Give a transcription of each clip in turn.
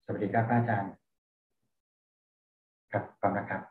สวัสดีครับอาจารย์ครับพร้อมนะครับ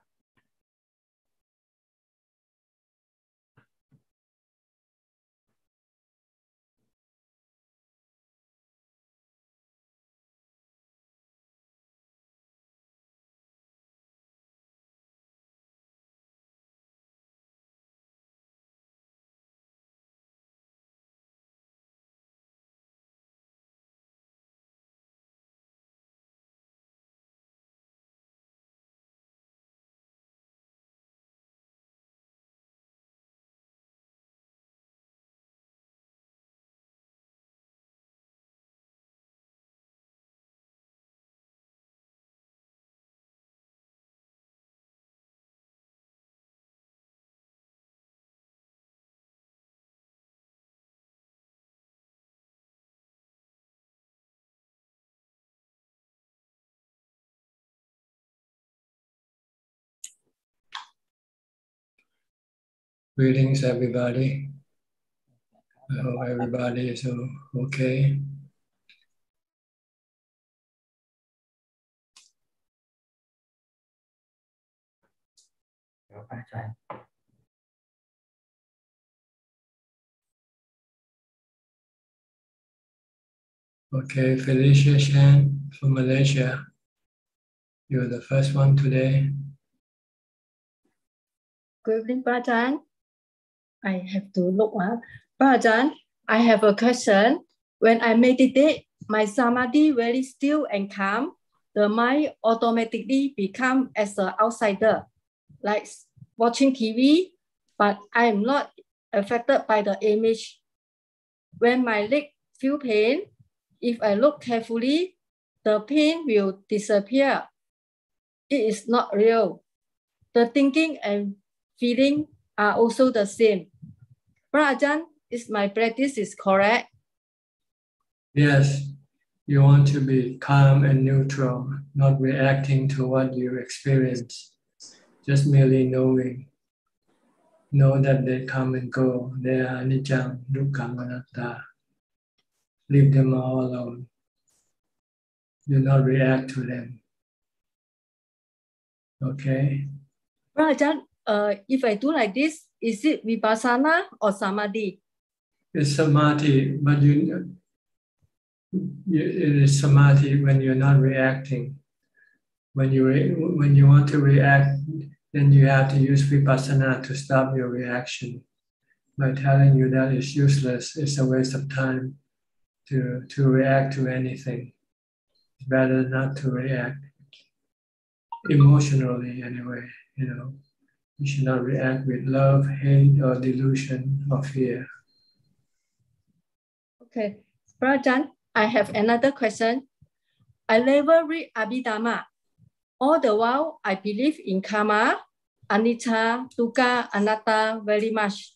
Greetings, everybody. I hope everybody is okay. ครับอาจารย์ Okay, Felicia Shan from Malaysia. You're the first one today. Good evening, Prajan. I have to look up. Prajan, I have a question. When I meditate, my samadhi very still and calm. The mind automatically become as an outsider, like watching TV, but I am not affected by the image. When my leg feel pain, if I look carefully, the pain will disappear. It is not real. The thinking and feeling are also the same. Prajan, is my practice is correct? Yes, you want to be calm and neutral, not reacting to what you experience. Just merely knowing. Know that they come and go. They are anicca, dukkha, anatta. Leave them all alone. Do not react to them. Okay? Prajan, if I do like this, is it vipassana or samadhi? It's samadhi, but it is samadhi when you're not reacting. When you want to react, then you have to use vipassana to stop your reaction. By telling you that it's useless, it's a waste of time to react to anything. It's better not to react emotionally anyway. You should not react with love, hate, or delusion or fear. Okay, Prajan, I have another question. I never read Abhidhamma. All the while, I believe in karma, anicca, dukkha, anatta very much.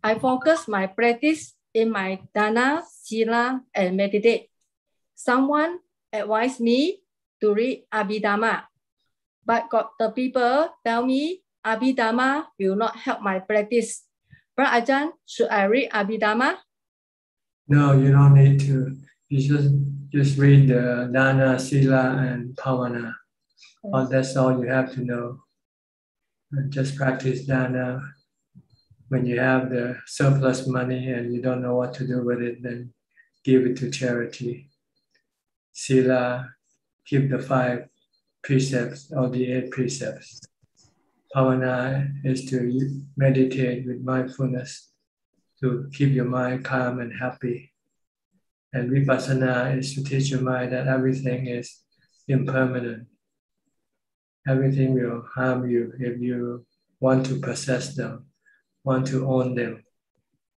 I focus my practice in my dana, sila, and meditate. Someone advised me to read Abhidhamma, but the people tell me Abhidhamma will not help my practice. Prajan, should I read Abhidhamma? No, you don't need to. You just read the dana, sila, and pavana. That's all you have to know. And just practice dana. When you have the surplus money and you don't know what to do with it, then give it to charity. Sila, keep the 5 precepts or the 8 precepts. Pavana is to meditate with mindfulness to keep your mind calm and happy. And vipassana is to teach your mind that everything is impermanent. Everything will harm you if you want to possess them, want to own them,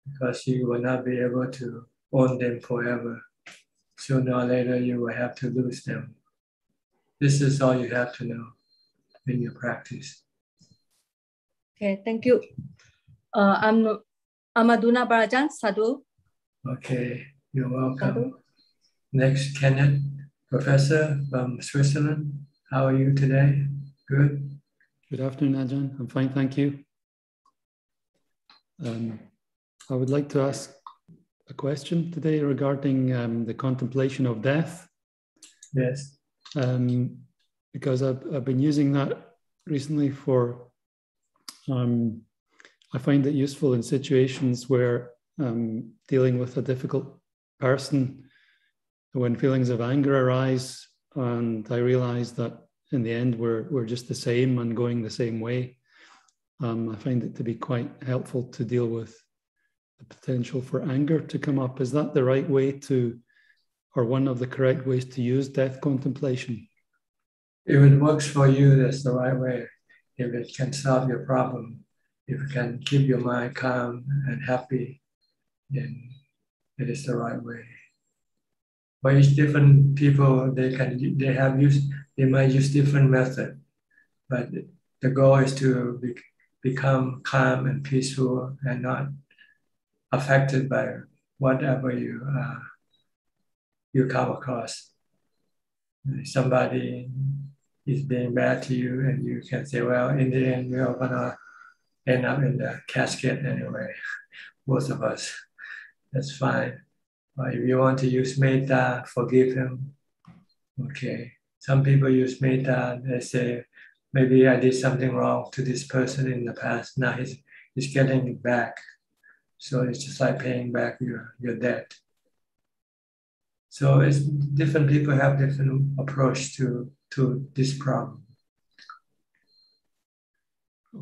because you will not be able to own them forever. Sooner or later, you will have to lose them. This is all you have to know in your practice. Okay, thank you. I'm Amaduna Prajan, sadhu. Okay, you're welcome. Sadhu. Next, Kenneth, professor from Switzerland. How are you today? Good? Good afternoon, Ajahn. I'm fine, thank you. I would like to ask a question today regarding the contemplation of death. Yes. because I've been using that recently for, I find it useful in situations where dealing with a difficult person, when feelings of anger arise, and I realize that in the end we're just the same and going the same way. I find it to be quite helpful to deal with the potential for anger to come up. Is that the right way to, or one of the correct ways to use death contemplation? If it works for you, that's the right way. If it can solve your problem, if you can keep your mind calm and happy, then it is the right way. For each different people, they might use different method, but the goal is to become calm and peaceful and not affected by whatever you come across. Somebody is being bad to you, and you can say, well, in the end, we're gonna end up in the casket anyway, most of us. That's fine. But if you want to use metta, forgive him, okay. Some people use metta, they say, maybe I did something wrong to this person in the past, now he's getting it back. So it's just like paying back your debt. So it's different people have different approach to this problem.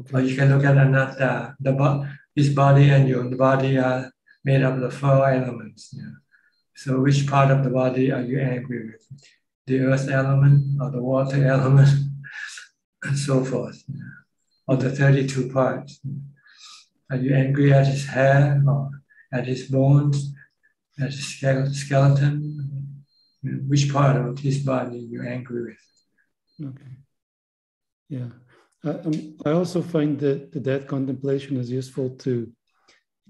Okay. Or you can look at anatta. His body and your body are made up of the 4 elements. Yeah. So which part of the body are you angry with? The earth element or the water element, and so forth. Yeah. Or the 32 parts. Are you angry at his hair or at his bones, at his skeleton? Which part of his body you're angry with? Okay. Yeah. I also find that the death contemplation is useful to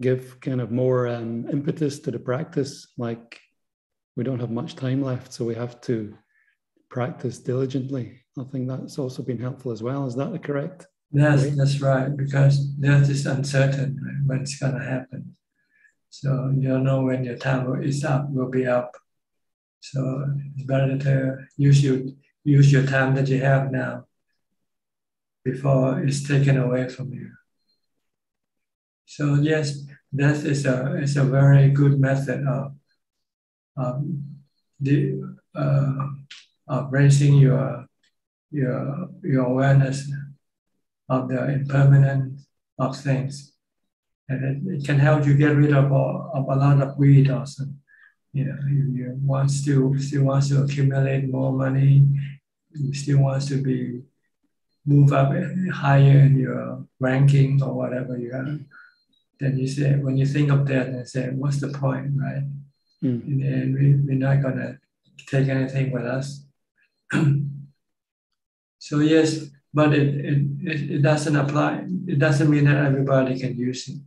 give kind of more impetus to the practice. Like, we don't have much time left, so we have to practice diligently. I think that's also been helpful as well. Is that correct? Yes, that's right, because death is uncertain, right, when it's going to happen. So you don't know when your time will be up. So it's better to use your time that you have now before it's taken away from you. So yes, death is a very good method of raising your awareness of the impermanence of things, and it can help you get rid of a lot of greed also. You know, you still wants to accumulate more money, you still wants to move up higher in your ranking or whatever you have. Then you say, when you think of that, and say, what's the point, right? In the end, we're not gonna take anything with us. So yes, but it doesn't apply. It doesn't mean that everybody can use it.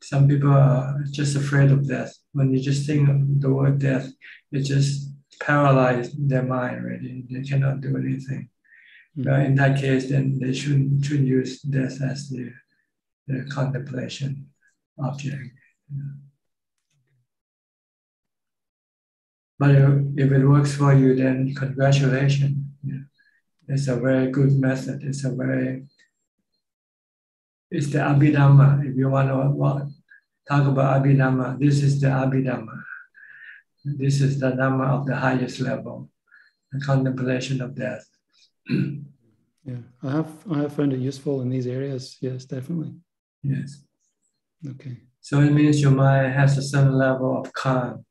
Some people are just afraid of death. When you just think of the word death, it just paralyzes their mind, really. They cannot do anything. But in that case, then they shouldn't use death as the contemplation object. But if it works for you, then congratulations. It's a very good method. It's the Abhidhamma. If you want to talk about Abhidhamma, this is the Abhidhamma. This is the Dhamma of the highest level, the contemplation of death. Yeah, I have found it useful in these areas. Yes, definitely. Yes. Okay. So it means your mind has a certain level of calm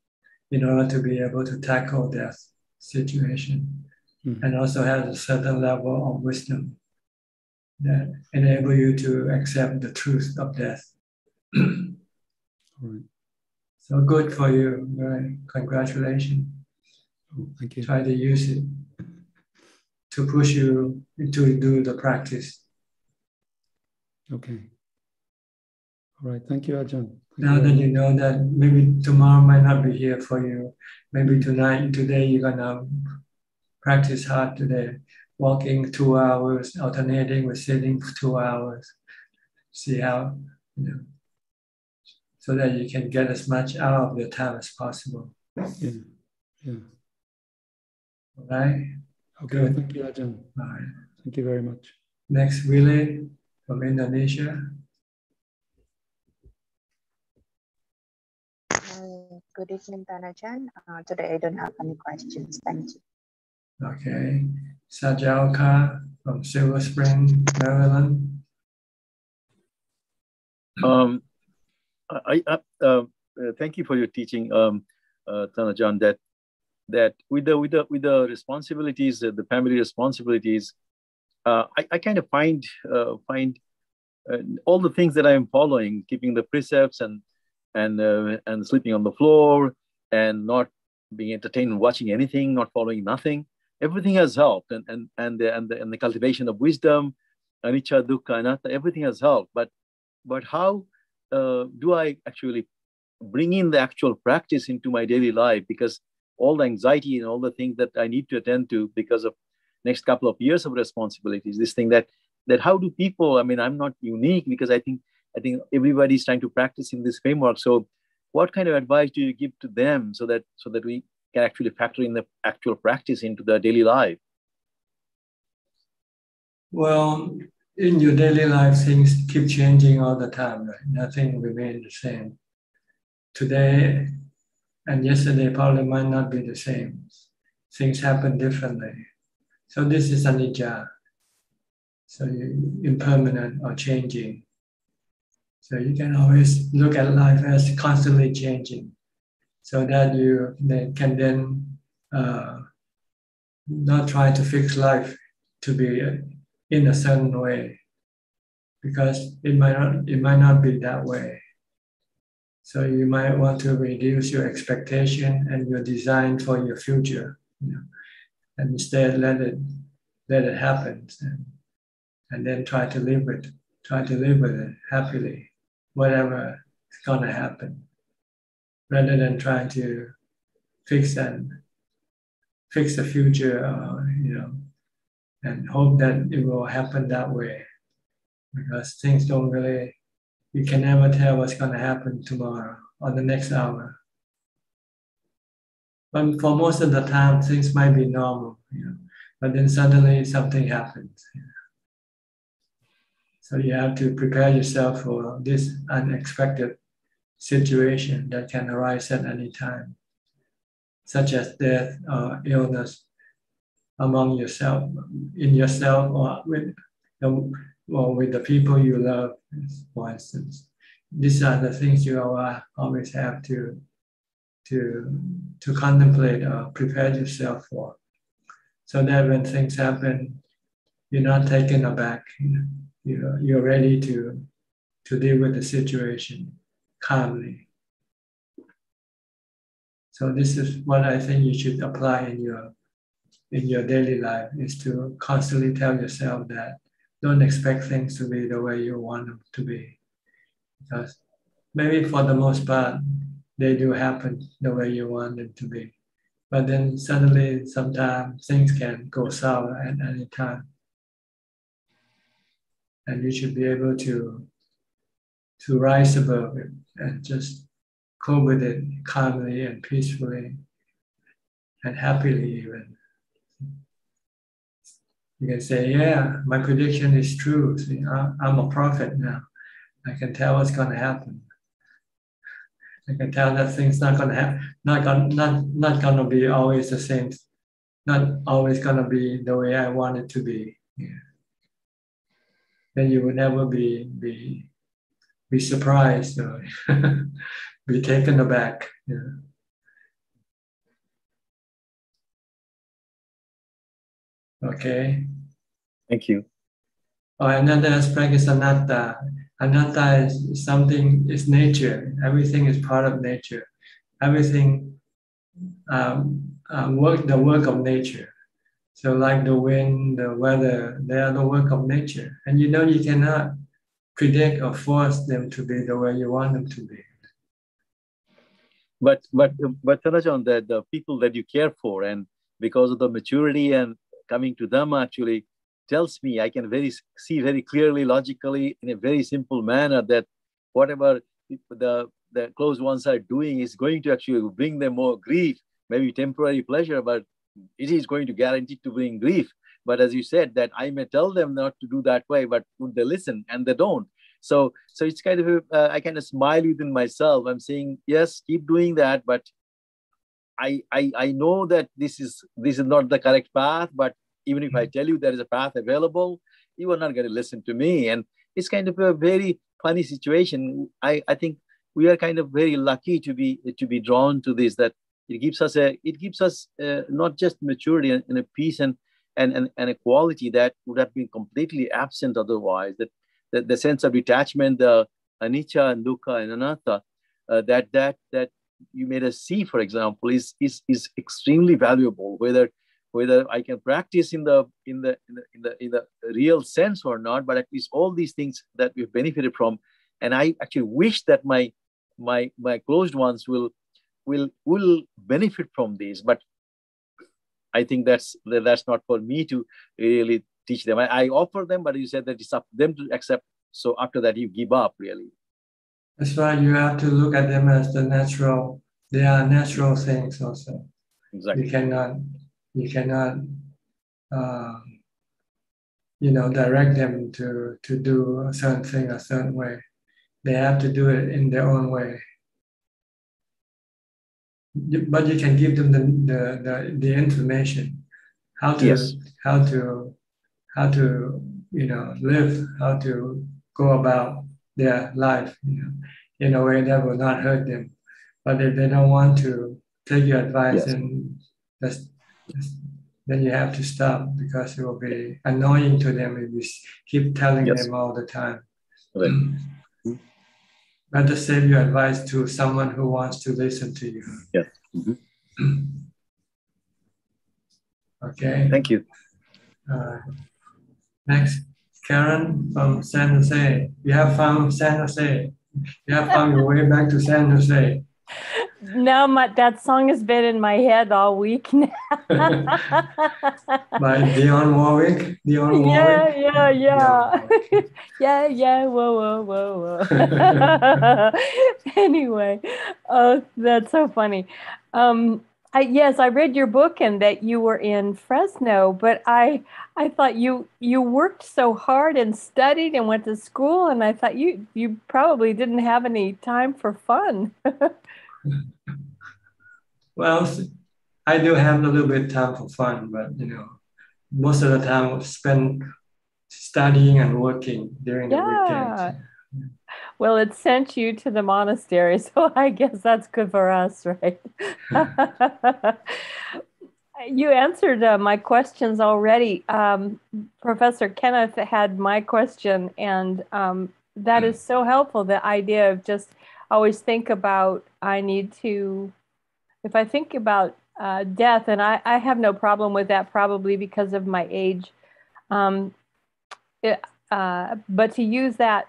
in order to be able to tackle death situation, and also has a certain level of wisdom that enable you to accept the truth of death. Right. So good for you. Right. Congratulations. Oh, thank you. Try to use it to push you to do the practice. Okay. All right. Thank you, Ajahn. Now that you know that maybe tomorrow might not be here for you, maybe today you're gonna practice hard today, walking 2 hours, alternating with sitting for 2 hours. See how, so that you can get as much out of your time as possible. Yeah, yeah. All right. Okay, Good. thank you, Ajahn. All right. Thank you very much. Next, Willie from Indonesia. Good evening, Tanajan. Today I don't have any questions. Thank you. Okay. Sajalka from Silver Spring, Maryland. Thank you for your teaching, Tanajan. That with the responsibilities, the family responsibilities, I kind of find all the things that I am following, keeping the precepts and sleeping on the floor and not being entertained, watching anything, not following nothing. Everything has helped, and the cultivation of wisdom, anicca, dukkha, anatta, everything has helped. But how do I actually bring in the actual practice into my daily life? Because all the anxiety and all the things that I need to attend to because of next couple of years of responsibilities, this thing that how do people, I mean, I'm not unique because I think everybody's trying to practice in this framework. So what kind of advice do you give to them so that we can actually factor in the actual practice into the daily life? Well, in your daily life, things keep changing all the time, right? Nothing remains the same. Today and yesterday probably might not be the same. Things happen differently. So this is anicca. So impermanent or changing. So you can always look at life as constantly changing, so that you can then not try to fix life to be in a certain way, because it might not be that way. So you might want to reduce your expectation and your design for your future, and instead let it happen, and then try to live with it happily, whatever is gonna happen, rather than trying to fix the future, and hope that it will happen that way, because things don't really. You can never tell what's going to happen tomorrow or the next hour. But for most of the time, things might be normal, but then suddenly something happens. So you have to prepare yourself for this unexpected situation that can arise at any time, such as death or illness among yourself, in yourself, or with the people you love, for instance. These are the things you always have to contemplate or prepare yourself for, so that when things happen, you're not taken aback. You're ready to deal with the situation calmly. So this is what I think you should apply in your daily life, is to constantly tell yourself that don't expect things to be the way you want them to be, because maybe for the most part they do happen the way you want them to be, but then suddenly sometimes things can go sour at any time, and you should be able to rise above it and just cope with it calmly and peacefully and happily even. You can say, yeah, my prediction is true. See, I'm a prophet now. I can tell what's going to happen. I can tell that things not going to happen, not going to be always the same, not always going to be the way I want it to be. Yeah. Then you will never be surprised or be taken aback. Yeah. Okay. Thank you. Another aspect is anatta. Anatta is something, is nature. Everything is part of nature. Everything the work of nature. So like the wind, the weather, they are the work of nature. And you cannot predict or force them to be the way you want them to be. But Tanajan, the people that you care for, and because of the maturity and coming to them, actually tells me I can see very clearly, logically, in a very simple manner, that whatever the close ones are doing is going to actually bring them more grief, maybe temporary pleasure, but it is going to guarantee to bring grief. But as you said, that I may tell them not to do that way, but would they listen? And they don't. So it's kind of, I kind of smile within myself. I'm saying, yes, keep doing that. But I know that this is not the correct path, but even if I tell you there is a path available, you are not going to listen to me. And it's kind of a very funny situation. I think we are kind of very lucky to be drawn to this, that it gives us not just maturity and a peace and a quality that would have been completely absent otherwise. That the sense of detachment, the anicca and dukkha and anatta, that you made us see, for example, is extremely valuable. Whether I can practice in the real sense or not, but at least all these things that we've benefited from, and I actually wish that my closed ones will benefit from these. But I think that's not for me to really teach them. I offer them, but you said that it's up to them to accept. So after that, you give up, really. That's why you have to look at them as the natural. They are natural things also. Exactly. You cannot direct them to do a certain thing a certain way. They have to do it in their own way. But you can give them the information, how to Yes. how to live, how to go about their life, in a way that will not hurt them. But if they don't want to take your advice, Yes. then you have to stop, because it will be annoying to them if you keep telling Yes. them all the time. Right. Better save your advice to someone who wants to listen to you. Yes. Okay. Thank you. Next, Karen from San Jose. You have found San Jose. You have found your way back to San Jose. No, that song has been in my head all week now. By Dionne Warwick. Dionne Warwick. Yeah. Whoa. Anyway, oh, that's so funny. I read your book and that you were in Fresno, but I thought you worked so hard and studied and went to school, and I thought you probably didn't have any time for fun. Well, I do have a little bit of time for fun, but most of the time I spend studying and working during the weekends. Well, it sent you to the monastery, so I guess that's good for us, right? You answered my questions already. Professor Kenneth had my question, and that is so helpful, the idea of just always think about, if I think about death, and I have no problem with that, probably because of my age, but to use that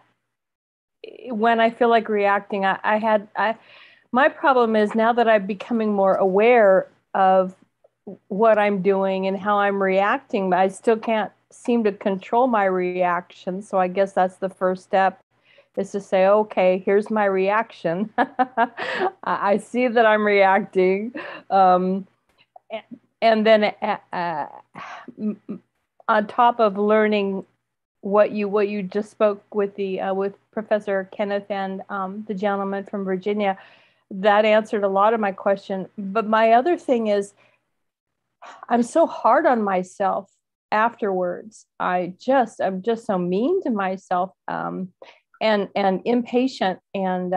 when I feel like reacting, my problem is now that I'm becoming more aware of what I'm doing and how I'm reacting, I still can't seem to control my reaction. So I guess that's the first step, is to say, okay, here's my reaction. I see that I'm reacting. And then on top of learning what you just spoke with with Professor Kenneth and the gentleman from Virginia, that answered a lot of my question. But my other thing is, I'm so hard on myself afterwards. I'm just so mean to myself, and impatient, and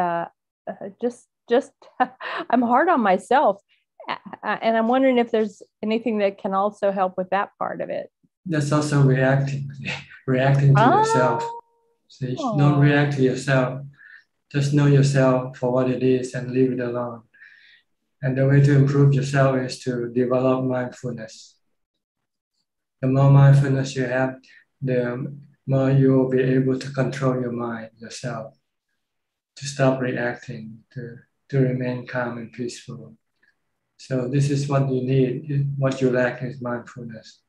just I'm hard on myself, and I'm wondering if there's anything that can also help with that part of it. That's also reacting to yourself. So don't react to yourself. Just know yourself for what it is and leave it alone. And the way to improve yourself is to develop mindfulness. The more mindfulness you have, the more you will be able to control your mind, yourself, to stop reacting, to remain calm and peaceful. So this is what you need. What you lack is mindfulness.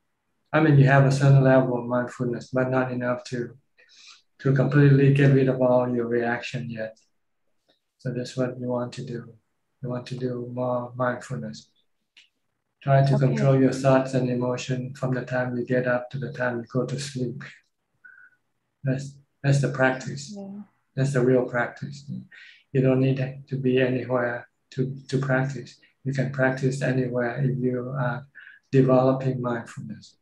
I mean, you have a certain level of mindfulness, but not enough to completely get rid of all your reaction yet. So that's what you want to do. You want to do more mindfulness. Try to Okay. control your thoughts and emotion from the time you get up to the time you go to sleep. That's the practice. Yeah. That's the real practice. You don't need to be anywhere to practice. You can practice anywhere if you are developing mindfulness.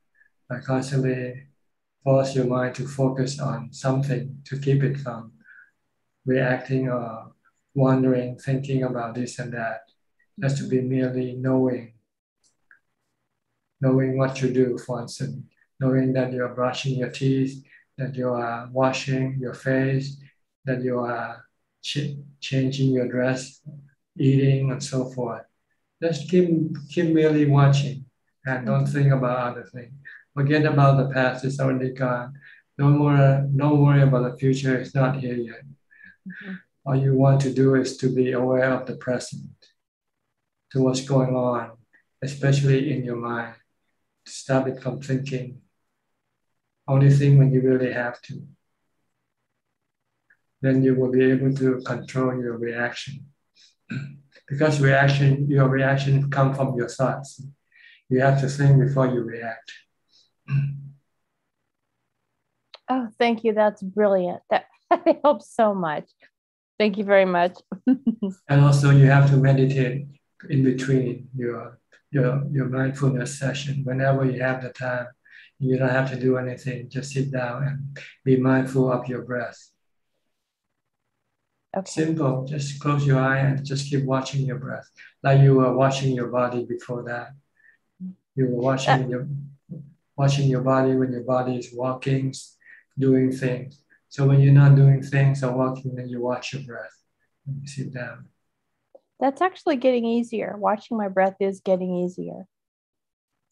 By constantly force your mind to focus on something to keep it from reacting or wondering, thinking about this and that. It has to be merely knowing what to do, for instance, knowing that you are brushing your teeth, that you are washing your face, that you are changing your dress, eating, and so forth. Just keep merely watching and don't think about other things. Forget about the past, it's already gone. Don't worry about the future, it's not here yet. All you want to do is to be aware of the present, to what's going on, especially in your mind. Stop it from thinking. Only think when you really have to. Then you will be able to control your reaction. Because your reaction comes from your thoughts. You have to think before you react. Oh, thank you. That's brilliant. That helps so much. Thank you very much. And also you have to meditate in between your mindfulness session. Whenever you have the time, you don't have to do anything. Just sit down and be mindful of your breath. Okay. Simple. Just close your eye and just keep watching your breath, like you were watching your body before that. You were watching your body when your body is walking, doing things. So when you're not doing things or walking, then you watch your breath when you sit down. That's actually getting easier. Watching my breath is getting easier.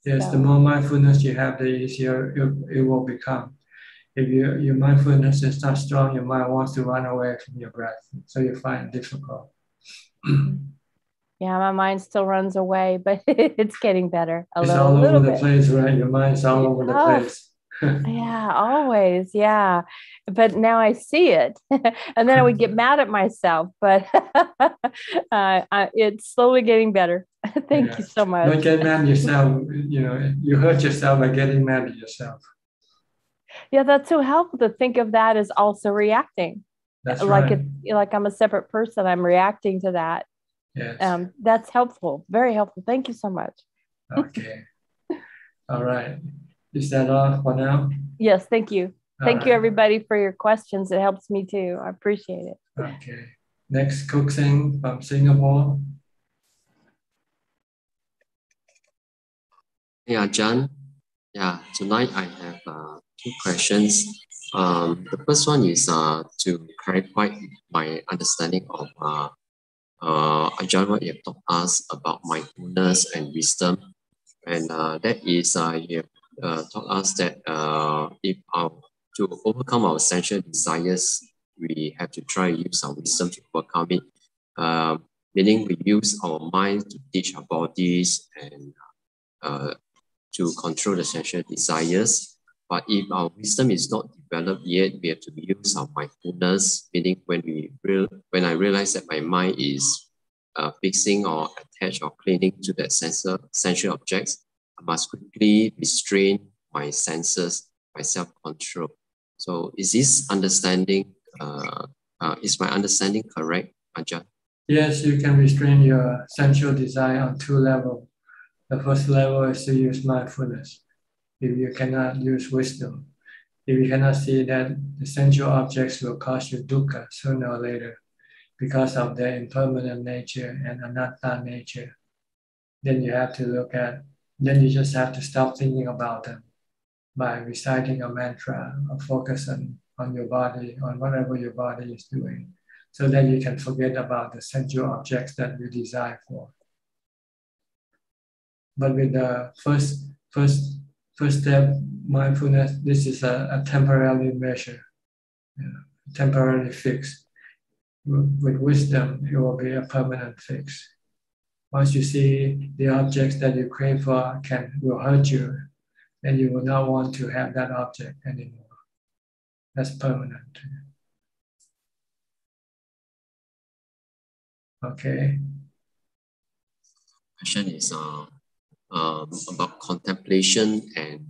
Yes, the more mindfulness you have, the easier it will become. If your mindfulness is not strong, your mind wants to run away from your breath. So you find it difficult. Yeah, my mind still runs away, but it's getting better a It's little, all over bit. the place, right? Your mind's all over the place. Yeah, always. Yeah. But now I see it. And then I would get mad at myself, but it's slowly getting better. Thank you so much. Don't get mad at yourself. You hurt yourself by getting mad at yourself. Yeah, that's so helpful to think of that as also reacting. That's like right. Like I'm a separate person. I'm reacting to that. Yes. That's helpful. Very helpful. Thank you so much. Okay. All right. Is that all for now? Yes, thank you. Thank you, right. everybody, for your questions. It helps me too. I appreciate it. Okay. Next, Cook Sing from Singapore. Yeah, John. Yeah, tonight I have two questions. The first one is to clarify my understanding of Ajahn, what you have taught us about mindfulness and wisdom. And that is, you have taught us that to overcome our sensual desires, we have to try to use our wisdom to overcome it. Meaning we use our mind to teach our bodies and to control the sensual desires. But if our wisdom is not developed yet, we have to use our mindfulness, meaning when I realize that my mind is fixing or attached or clinging to that sensual objects, I must quickly restrain my senses, my self-control. So is this understanding, is my understanding correct, Ajahn? Yes, you can restrain your sensual desire on two levels. The first level is to use mindfulness. If you cannot use wisdom, if you cannot see that the sensual objects will cause you dukkha sooner or later because of their impermanent nature and anatta nature, then you just have to stop thinking about them by reciting a mantra or focus on your body, on whatever your body is doing, so that you can forget about the sensual objects that you desire for. But with the first step, mindfulness, this is a temporary measure, temporary fix. With wisdom, it will be a permanent fix. Once you see the objects that you crave for will hurt you, then you will not want to have that object anymore. That's permanent. Okay. Question is, about contemplation and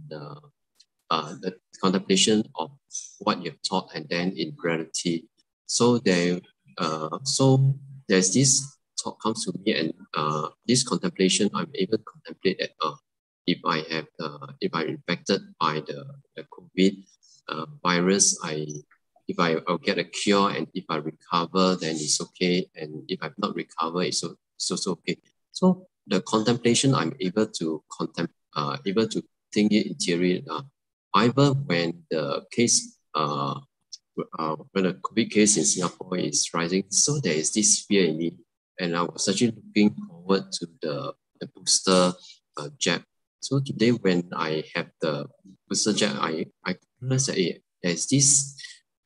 the contemplation of what you've taught, and then in reality. So there's this thought comes to me, and this contemplation, I'm able to contemplate that if I'm infected by the COVID virus, if I'll get a cure, and if I recover, then it's okay, and if I've not recovered, it's also okay. So the contemplation, I'm able to able to think it in theory. However, when the case when the COVID case in Singapore is rising, so there is this fear in me, and I was actually looking forward to the booster jab. So today, when I have the booster jab, I realized that there's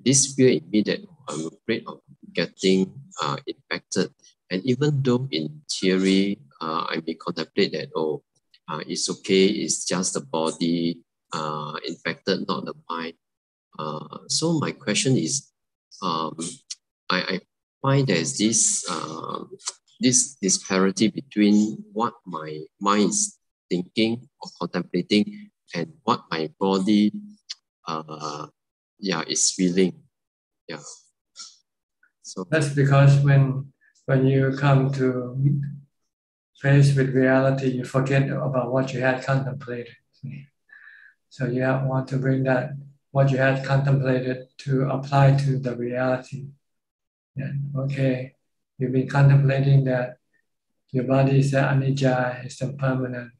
this fear in me that I'm afraid of getting infected. And even though in theory, I may contemplate that, it's okay, it's just the body infected, not the mind. So my question is, I find there's this disparity between what my mind is thinking or contemplating and what my body is feeling. Yeah. So that's because when you come to face with reality, you forget about what you had contemplated. So you want to bring that what you had contemplated to apply to the reality. And okay, you've been contemplating that your body is anicca, it's impermanent.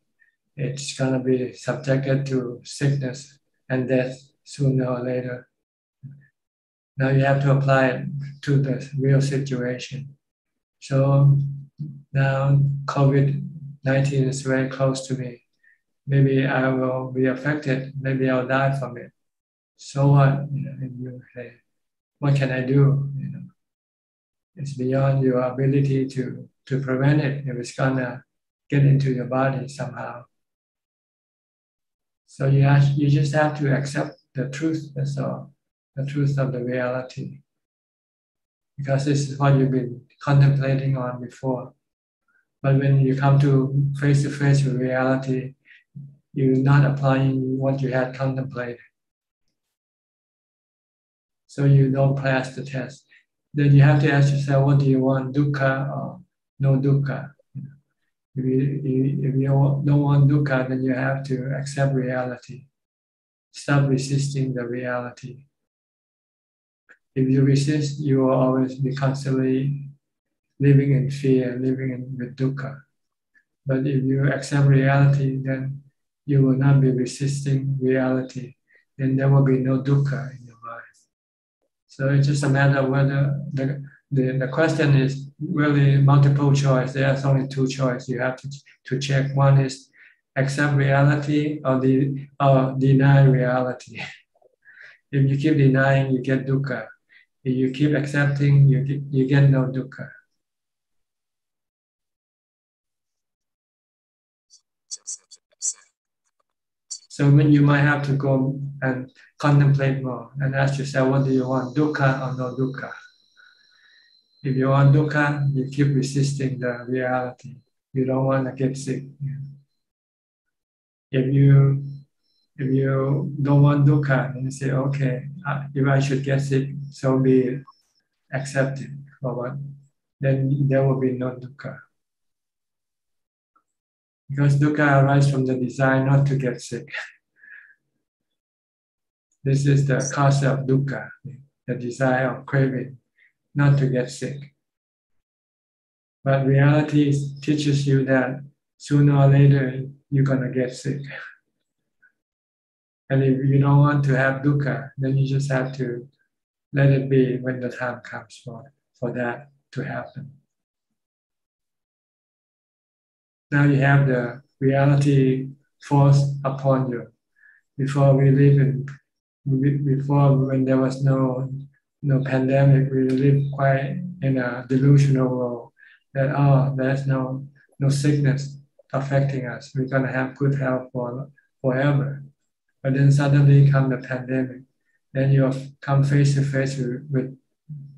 It's gonna be subjected to sickness and death sooner or later. Now you have to apply it to the real situation. So now COVID-19 is very close to me. Maybe I will be affected. Maybe I'll die from it. So what? And you say, what can I do? It's beyond your ability to prevent it if it's gonna get into your body somehow. So you just have to accept the truth. That's all, the truth of the reality, because this is what you've been contemplating on before. But when you come to face with reality, you're not applying what you had contemplated. So you don't pass the test. Then you have to ask yourself, what do you want, dukkha or no dukkha? If you don't want dukkha, then you have to accept reality. Stop resisting the reality. If you resist, you will always be constantly living in fear, with dukkha. But if you accept reality, then you will not be resisting reality. Then there will be no dukkha in your mind. So it's just a matter of whether the question is really multiple choice. There's only two choices you have to check. One is accept reality or deny reality. If you keep denying, you get dukkha. If you keep accepting, you get no dukkha. So when you might have to go and contemplate more and ask yourself, what do you want, dukkha or no dukkha? If you want dukkha, you keep resisting the reality. You don't want to get sick. If you don't want dukkha, then you say, okay, if I should get sick, so be it. Accept it for what? Then there will be no dukkha. Because dukkha arises from the desire not to get sick. This is the cause of dukkha, the desire of craving, not to get sick. But reality teaches you that sooner or later you're going to get sick. And if you don't want to have dukkha, then you just have to let it be when the time comes for that to happen. Now you have the reality forced upon you. Before when there was no pandemic, we lived quite in a delusional world that there's no sickness affecting us. We're gonna have good health forever. But then suddenly come the pandemic. Then you come face to face with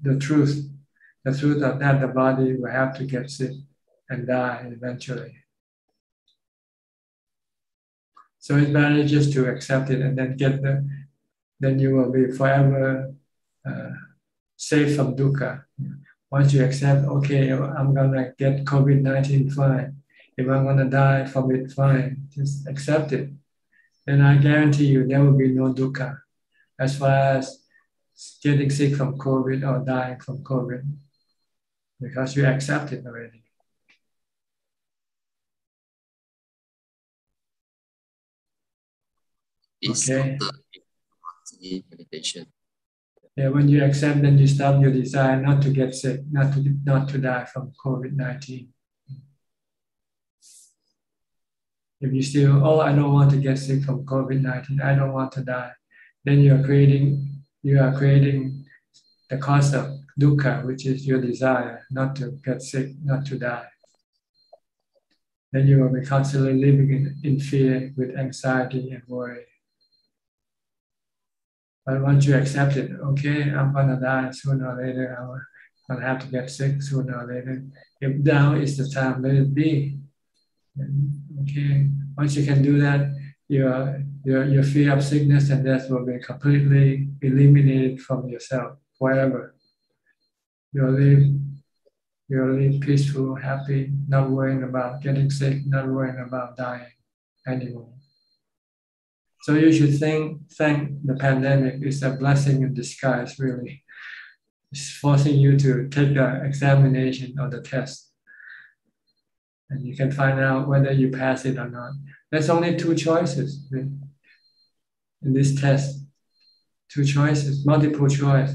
the truth of that the body will have to get sick and die eventually. So it's better just to accept it and then then you will be forever safe from dukkha. Once you accept, okay, I'm gonna get COVID-19, fine. If I'm gonna die from it, fine. Just accept it. Then I guarantee you there will be no dukkha as far as getting sick from COVID or dying from COVID, because you accept it already. Okay. Meditation. Yeah, when you accept, then you stop your desire not to get sick, not to die from COVID-19. If you still, oh, I don't want to get sick from COVID-19, I don't want to die, then you are creating the cause of dukkha, which is your desire not to get sick, not to die. Then you will be constantly living in fear with anxiety and worry. But once you accept it, okay, I'm gonna die sooner or later, I'm gonna have to get sick sooner or later. If now is the time, let it be. Okay, once you can do that, your fear of sickness and death will be completely eliminated from yourself forever. You'll live peaceful, happy, not worrying about getting sick, not worrying about dying anymore. So you should thank the pandemic. It's a blessing in disguise, really. It's forcing you to take the examination or the test. And you can find out whether you pass it or not. There's only two choices in this test. Two choices, multiple choice.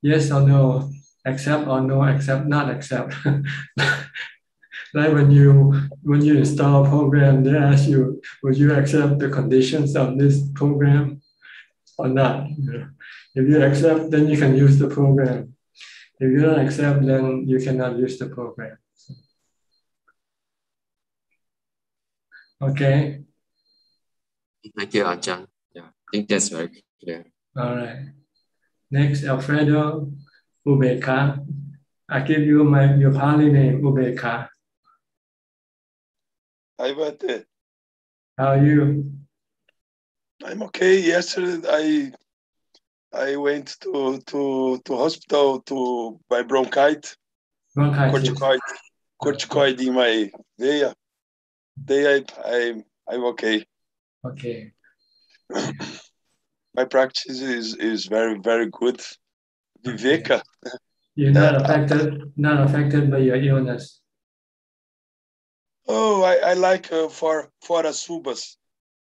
Yes or no, accept or no, accept, not accept. Like when you install a program, they ask you, would you accept the conditions of this program or not? If you accept, then you can use the program. If you don't accept, then you cannot use the program. Okay. Thank you, Ajahn. Yeah, I think that's very clear. All right. Next, Alfredo Ubeka. I give you your Pali name, Ubeka. Hi, Bhante. How are you? I'm okay. Yesterday, I went to hospital to by bronchitis. Bronchitis. Corticoid in my vein. Today I'm okay. Okay. My practice is very, very good. Viveka. Okay. You're not affected by your illness. Oh, I like for asubas.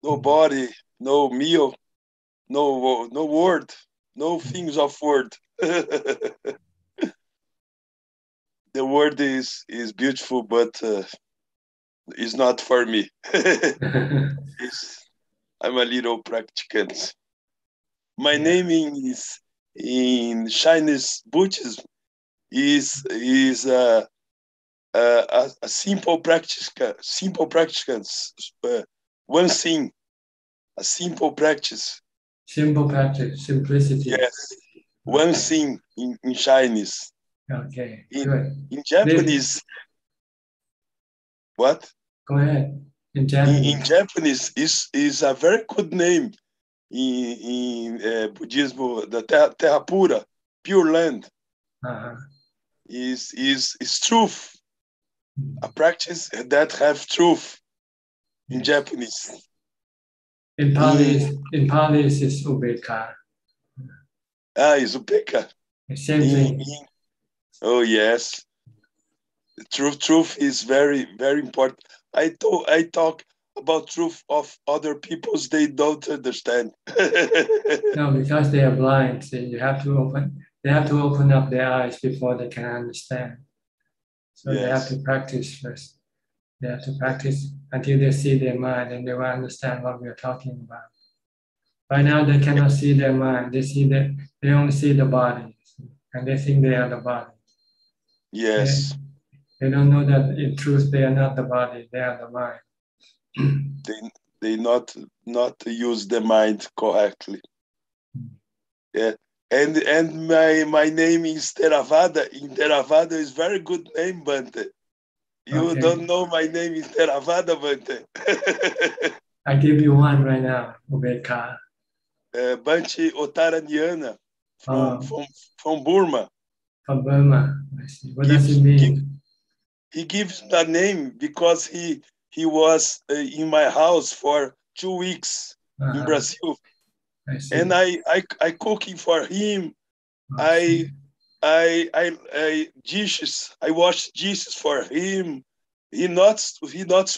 No body, no meal, no word, no things of word. The word is beautiful, but it's not for me. I'm a little practicant. My name is in Chinese Buddhism is a simple practicance. One thing, a simple practice. Simple practice, simplicity. Yes, one thing in Chinese. Okay, good. In Japanese, what? Go ahead. In Japanese. In Japanese is a very good name in Buddhism. The terra pura, pure land, is truth. A practice that have truth in Japanese. In Pali, is ubeka. Is ubeka. Same thing. Oh yes, truth is very, very important. I talk about truth of other people's, they don't understand. No, because they are blind. So they have to open up their eyes before they can understand. So they have to practice first. They have to practice until they see their mind and they will understand what we are talking about. Right now they cannot see their mind. They only see the body, and they think they are the body. Yes. They don't know that in truth they are not the body, they are the mind. They not use the mind correctly. Yeah. And my name is Theravada. In Theravada is very good name, Bhante. You don't know my name is Theravada, Bhante. I give you one right now, Ubeka. Banchi Otaraniana from Burma. From Burma. I see. What does it mean? He gives the name because he was in my house for 2 weeks in Brazil. I see. And I cooking for him. I dishes. I wash dishes for him. He not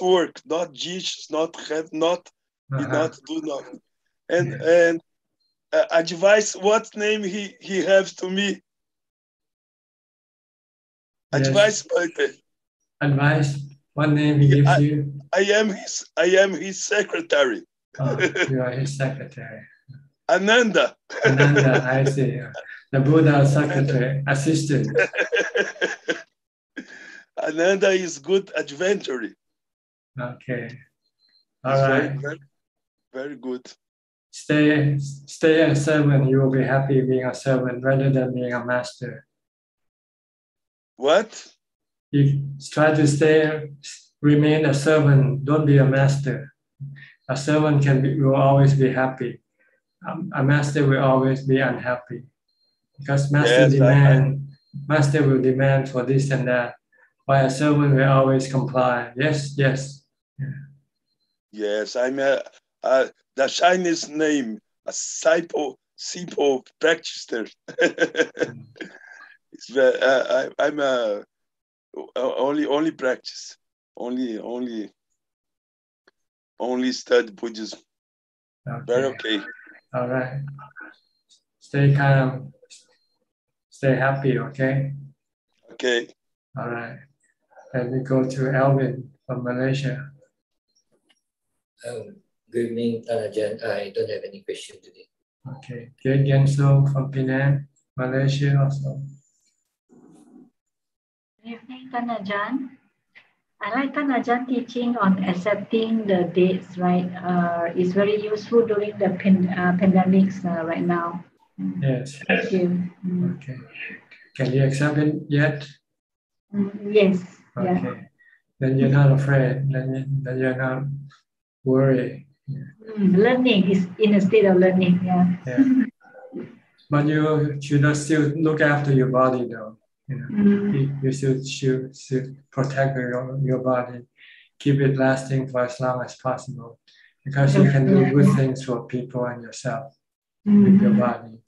work, not dishes, not have, not he not do nothing. And advice. What name he has to me? Yes. Advice, Pepe. Advice. What name he gives you? I am his secretary. You are his secretary. Ananda. Ananda, I see. The Buddha secretary, assistant. Ananda is good adventure. Okay. All right. Very, very good. Stay a servant. You will be happy being a servant rather than being a master. What? You try to remain a servant. Don't be a master. A servant will always be happy. A master will always be unhappy because master will demand for this and that, while a servant will always comply. Yes. Yeah. Yes, I'm the Chinese name, a simple practitioner. I'm only practice, only study Buddhism. Okay. Very okay. All right. Stay calm. Stay happy, okay? Okay. All right. Then we go to Alvin from Malaysia. Good evening, Tanajan. I don't have any question today. Okay. Kate Genso from Penang, Malaysia also. Good evening, Tanajan. I like Tanajan teaching on accepting the dates, right? It's very useful during the pandemics right now. Yes. Thank you. Okay. Can you accept it yet? Yes. Okay. Yeah. Then you're not afraid. Then you're not worried. Learning is in a state of learning. Yeah. But you should still look after your body, though. You should protect your body, keep it lasting for as long as possible, because you can do good things for people and yourself with your body.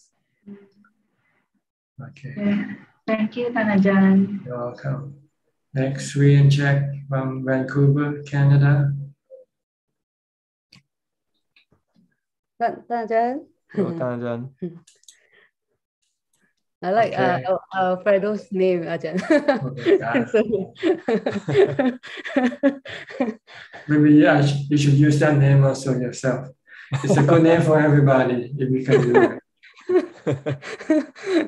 Okay. Yeah. Thank you, Tanajan. You're welcome. Next, we in Czech from Vancouver, Canada. Tanajan. Tanajan. I like Alfredo's name, Ajahn. Maybe you should use that name also yourself. It's a good name for everybody if you can do it.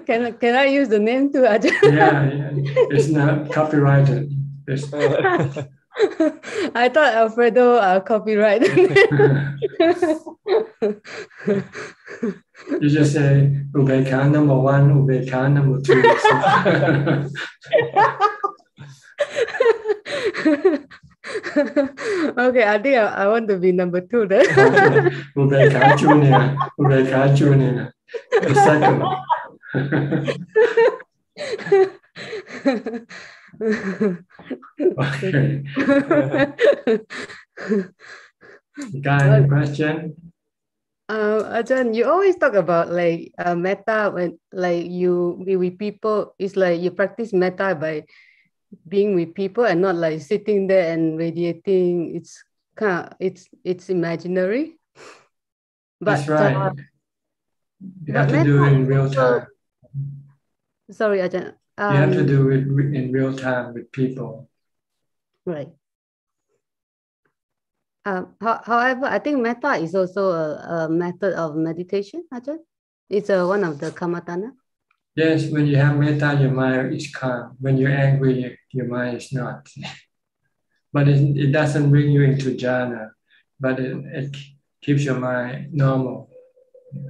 Can I use the name too, Ajahn? Yeah, it's not copyrighted. I thought Alfredo copyrighted. You just say Ubeka number 1, Ubeka number 2. Okay, I think I want to be number 2 then. Okay. Ubeka Junior, the second. Okay. You got any question? Ajahn, you always talk about like metta when like you be with people. It's like you practice metta by being with people and not like sitting there and radiating. It's kind of it's imaginary. But, that's right. You have to do it in real time. Sorry, Ajahn. You have to do it in real time with people. Right. However, I think metta is also a method of meditation, Ajahn. It's one of the kammatthana. Yes, when you have metta, your mind is calm. When you're angry, your mind is not. But it doesn't bring you into jhana, but it keeps your mind normal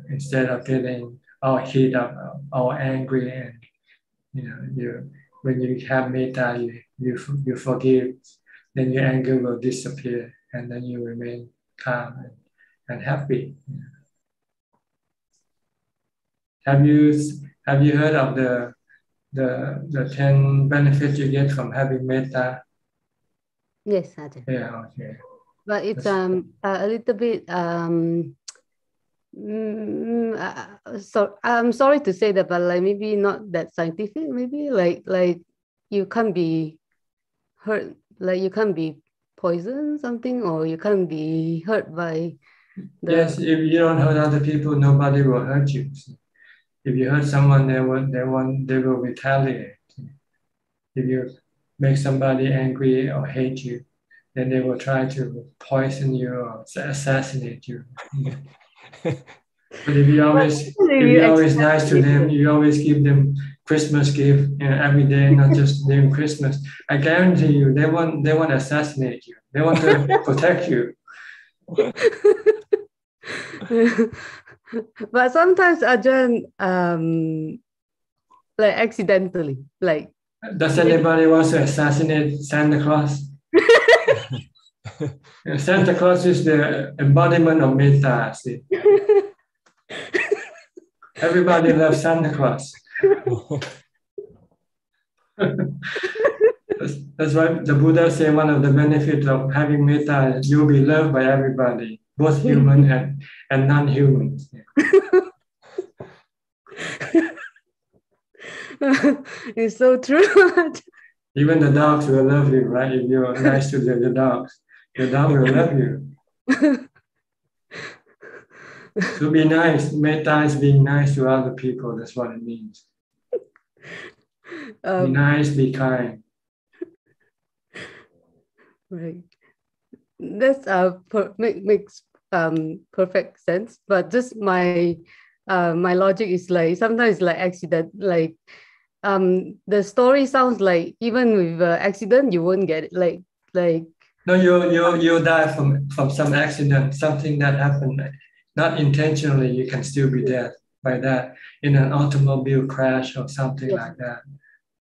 instead of getting all heat up, all angry, and when you have metta, you forgive, then your anger will disappear, and then you remain calm and happy. Have you heard of the 10 benefits you get from having metta? Yes, Ajahn. Yeah, okay. But it's a little bit so I'm sorry to say that, but like maybe not that scientific. Maybe like you can't be hurt, like you can't be poisoned something, or you can't be hurt by the. Yes, if you don't hurt other people, nobody will hurt you. If you hurt someone, they will retaliate. If you make somebody angry or hate you, then they will try to poison you or assassinate you. But if you're always nice to them, you always give them Christmas gift, every day, not just during Christmas, I guarantee you, they won't assassinate you. They want to protect you. But sometimes Ajahn, like accidentally, like. Does anybody want to assassinate Santa Claus? Santa Claus is the embodiment of metta. See? Everybody loves Santa Claus. That's why the Buddha said one of the benefits of having metta is you'll be loved by everybody, both human and non-human. It's so true. Even the dogs will love you, right? If you're nice to the dogs, the dog will love you. So be nice. Metta is being nice to other people. That's what it means. Be nice, be kind. Right. That's makes perfect sense. But just my logic is like sometimes like accident, like the story sounds like even with accident you won't get it. Like no, you die from some accident, something that happened not intentionally. You can still be dead by that in an automobile crash or something like that.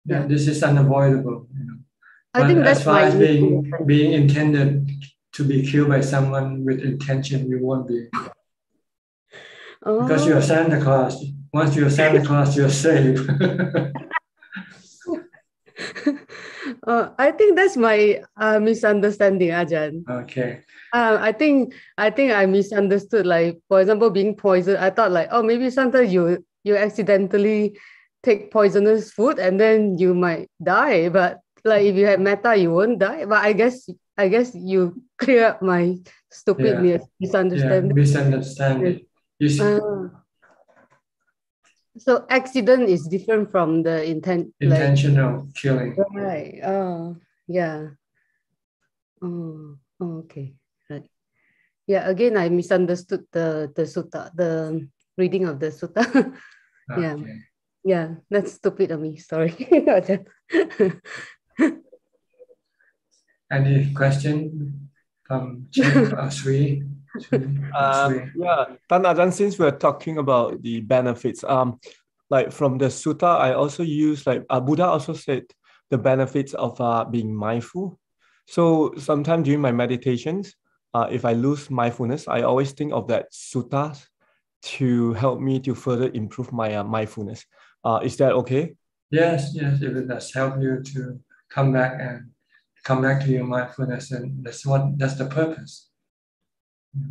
Yeah, this is unavoidable. I think that's as far as being intended to be killed by someone with intention, you won't be. Because you're Santa Claus. Once you're Santa Claus, you're safe. I think that's my misunderstanding, Ajahn. Okay. I think I misunderstood. Like, for example, being poisoned. I thought like, oh, maybe sometimes you accidentally take poisonous food and then you might die. But like, if you have metta, you won't die. But I guess you clear up my stupid misunderstanding. Yeah, misunderstanding. So accident is different from the intentional killing. Right. Oh, yeah. Oh, okay. Right. Yeah. Again, I misunderstood the sutta, the reading of the sutta. Yeah. Okay. Yeah. That's stupid of me. Sorry. Any question from Chief or Sri? Yeah, Tan Ajahn, since we're talking about the benefits, like from the sutta, I also use like Buddha also said the benefits of being mindful. So sometimes during my meditations, if I lose mindfulness, I always think of that sutta to help me to further improve my mindfulness. Is that okay? Yes, if it does help you to come back to your mindfulness, and that's the purpose.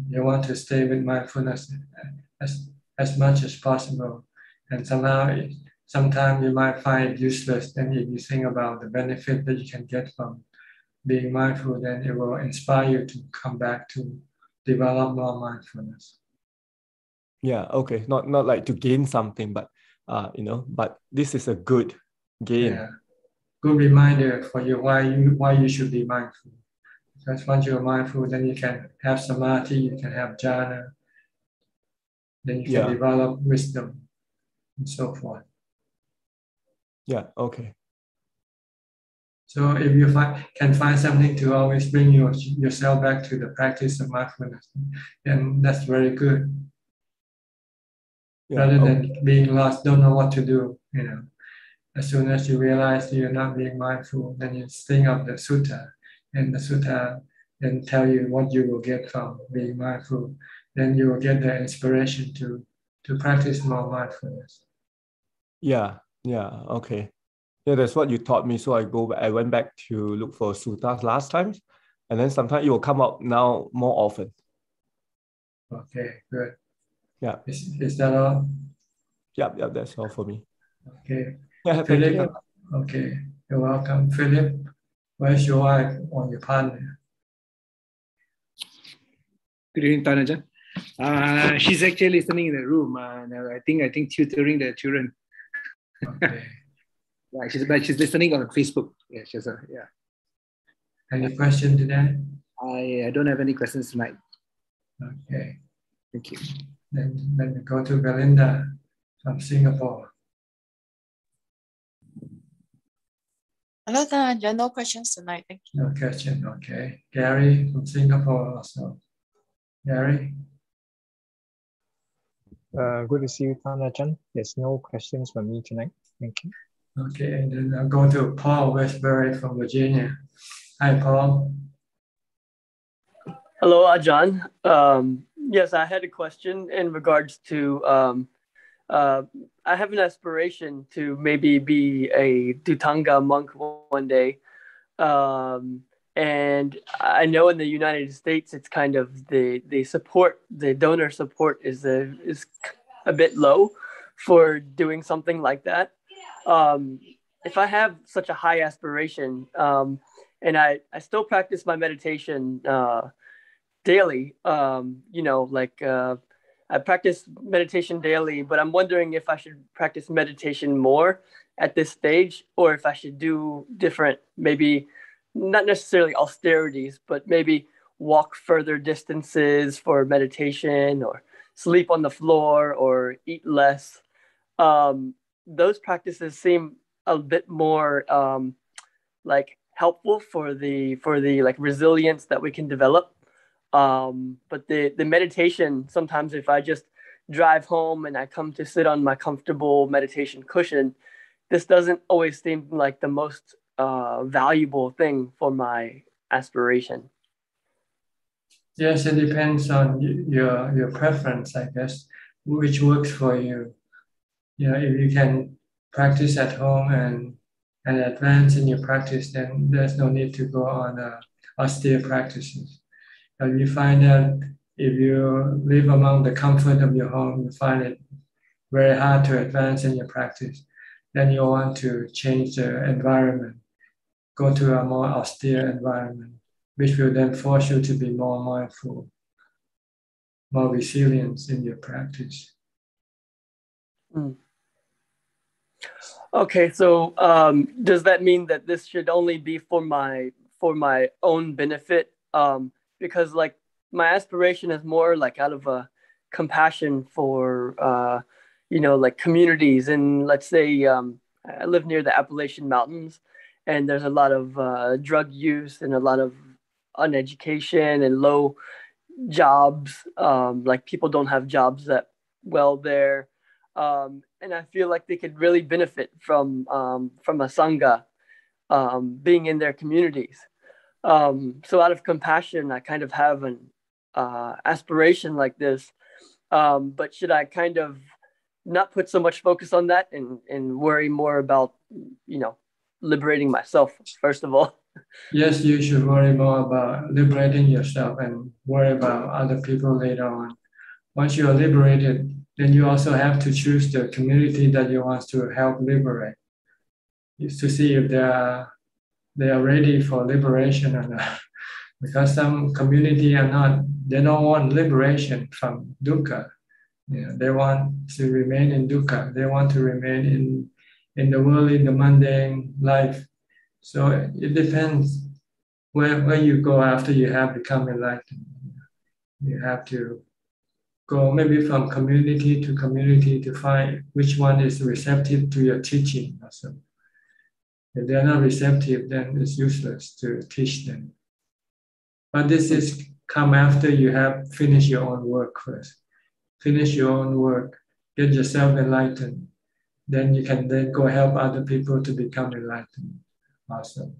You want to stay with mindfulness as much as possible, and sometimes you might find it useless. Then if you think about the benefit that you can get from being mindful, then it will inspire you to come back to develop more mindfulness. Yeah, okay. Not like to gain something, but but this is a good gain. Yeah. Good reminder for you why you should be mindful. Because once you're mindful, then you can have samadhi, you can have jhana, then you can develop wisdom and so forth. Yeah, okay. So if you can find something to always bring yourself back to the practice of mindfulness, then that's very good. Yeah, rather than being lost, don't know what to do, As soon as you realize you're not being mindful, then you think of the sutta. And the sutta then tell you what you will get from being mindful. Then you will get the inspiration to practice more mindfulness. Yeah, okay. Yeah, that's what you taught me. So I went back to look for suttas last time, and then sometimes it will come up now more often. Okay, good. Yeah. Is that all? Yeah, that's all for me. Okay. Yeah, thank Philip, you. okay, you're welcome. Philip, where's your wife or your partner? Good evening, Tanajan. She's actually listening in the room, and I think tutoring the children. Okay. Yeah, she's listening on Facebook. Yeah, yeah. Any question today? I don't have any questions tonight. Okay. Thank you. Then we go to Belinda from Singapore. Hello, Tanajan. No questions tonight. Thank you. No question. Okay. Gary from Singapore also. Gary? Good to see you, Tanajan. There's no questions from me tonight. Thank you. Okay, and then I'll go to Paul Westbury from Virginia. Hi, Paul. Hello, Ajahn. Yes, I had a question in regards to, I have an aspiration to maybe be a Dhutanga monk one day. And I know in the United States, it's kind of the support, the donor support is a bit low for doing something like that. If I have such a high aspiration, and I still practice my meditation daily, I practice meditation daily, but I'm wondering if I should practice meditation more at this stage, or if I should do different, maybe not necessarily austerities, but maybe walk further distances for meditation, or sleep on the floor, or eat less. Those practices seem a bit more like helpful for the like resilience that we can develop. But the meditation, sometimes if I just drive home and I come to sit on my comfortable meditation cushion, this doesn't always seem like the most valuable thing for my aspiration. Yes, it depends on your preference, I guess, which works for you. If you can practice at home and advance in your practice, then there's no need to go on austere practices. If you find that if you live among the comfort of your home, you find it very hard to advance in your practice, then you want to change the environment, go to a more austere environment, which will then force you to be more mindful, more resilient in your practice. Okay, so does that mean that this should only be for my own benefit? Because like my aspiration is more like out of a compassion for like communities, and let's say I live near the Appalachian Mountains, and there's a lot of drug use and a lot of uneducation and low jobs. Like people don't have jobs that well there. And I feel like they could really benefit from a sangha being in their communities. So out of compassion, I kind of have an aspiration like this. But should I kind of not put so much focus on that and worry more about, liberating myself, first of all? Yes, you should worry more about liberating yourself and worry about other people later on. Once you are liberated, then you also have to choose the community that you want to help liberate. Is to see if they are ready for liberation or not. Because some community they don't want liberation from dukkha. They want to remain in dukkha. They want to remain in the world, in the mundane life. So it depends where you go after you have become enlightened. You have to go maybe from community to community to find which one is receptive to your teaching. Also, if they're not receptive, then it's useless to teach them. But this is come after you have finished your own work first. Finish your own work, get yourself enlightened. Then you can then go help other people to become enlightened also.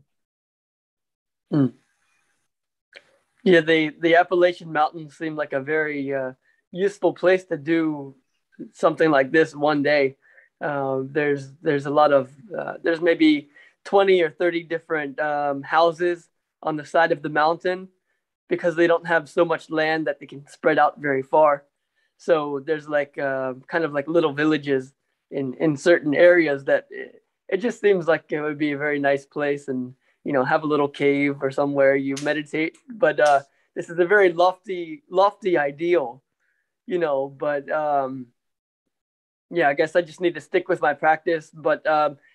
Yeah, the Appalachian Mountains seem like a very useful place to do something like this one day. There's a lot of there's maybe 20 or 30 different houses on the side of the mountain because they don't have so much land that they can spread out very far. So there's like kind of like little villages in certain areas that it just seems like it would be a very nice place, and have a little cave or somewhere you meditate. But this is a very lofty ideal, but yeah, I guess I just need to stick with my practice. But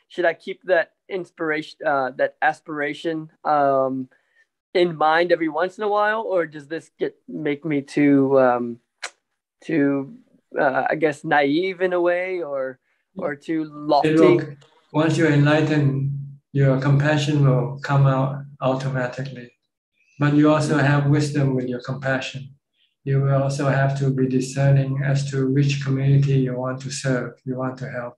should I keep that inspiration, that aspiration in mind every once in a while, or does this make me too I guess naive in a way, or too lofty? Once you're enlightened, your compassion will come out automatically. But you also have wisdom with your compassion. You will also have to be discerning as to which community you want to serve, you want to help.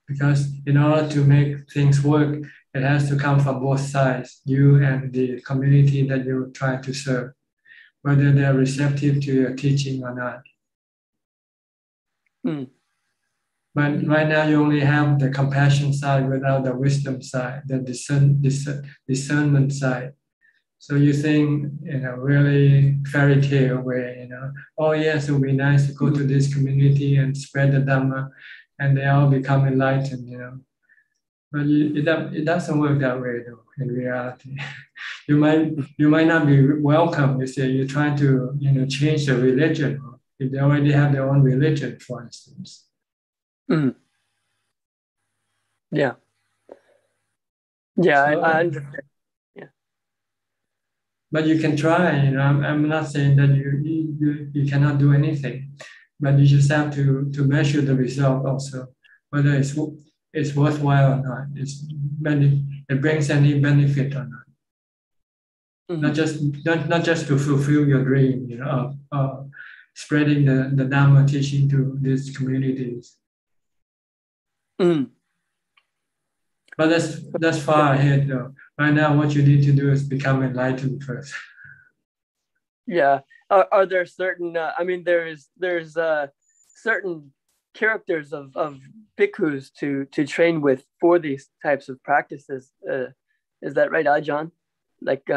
Because in order to make things work, it has to come from both sides, you and the community that you're trying to serve, whether they're receptive to your teaching or not. But right now you only have the compassion side without the wisdom side, the discernment side. So you think in a really fairy tale way, oh yes, it would be nice to go to this community and spread the Dhamma, and they all become enlightened, But it doesn't work that way though, in reality. You might not be welcome. You say you're trying to, change the religion. If they already have their own religion, for instance. Yeah. Yeah, so, I understand. Yeah. But you can try, I'm not saying that you cannot do anything, but you just have to measure the result also, whether it's worthwhile or not. It brings any benefit or not. Not just to fulfill your dream, of spreading the Dhamma teaching to these communities. But that's far ahead though. Right now, what you need to do is become enlightened first. Yeah. Are there certain? there's certain characters of bhikkhus to train with for these types of practices. Is that right, Ajahn? Like,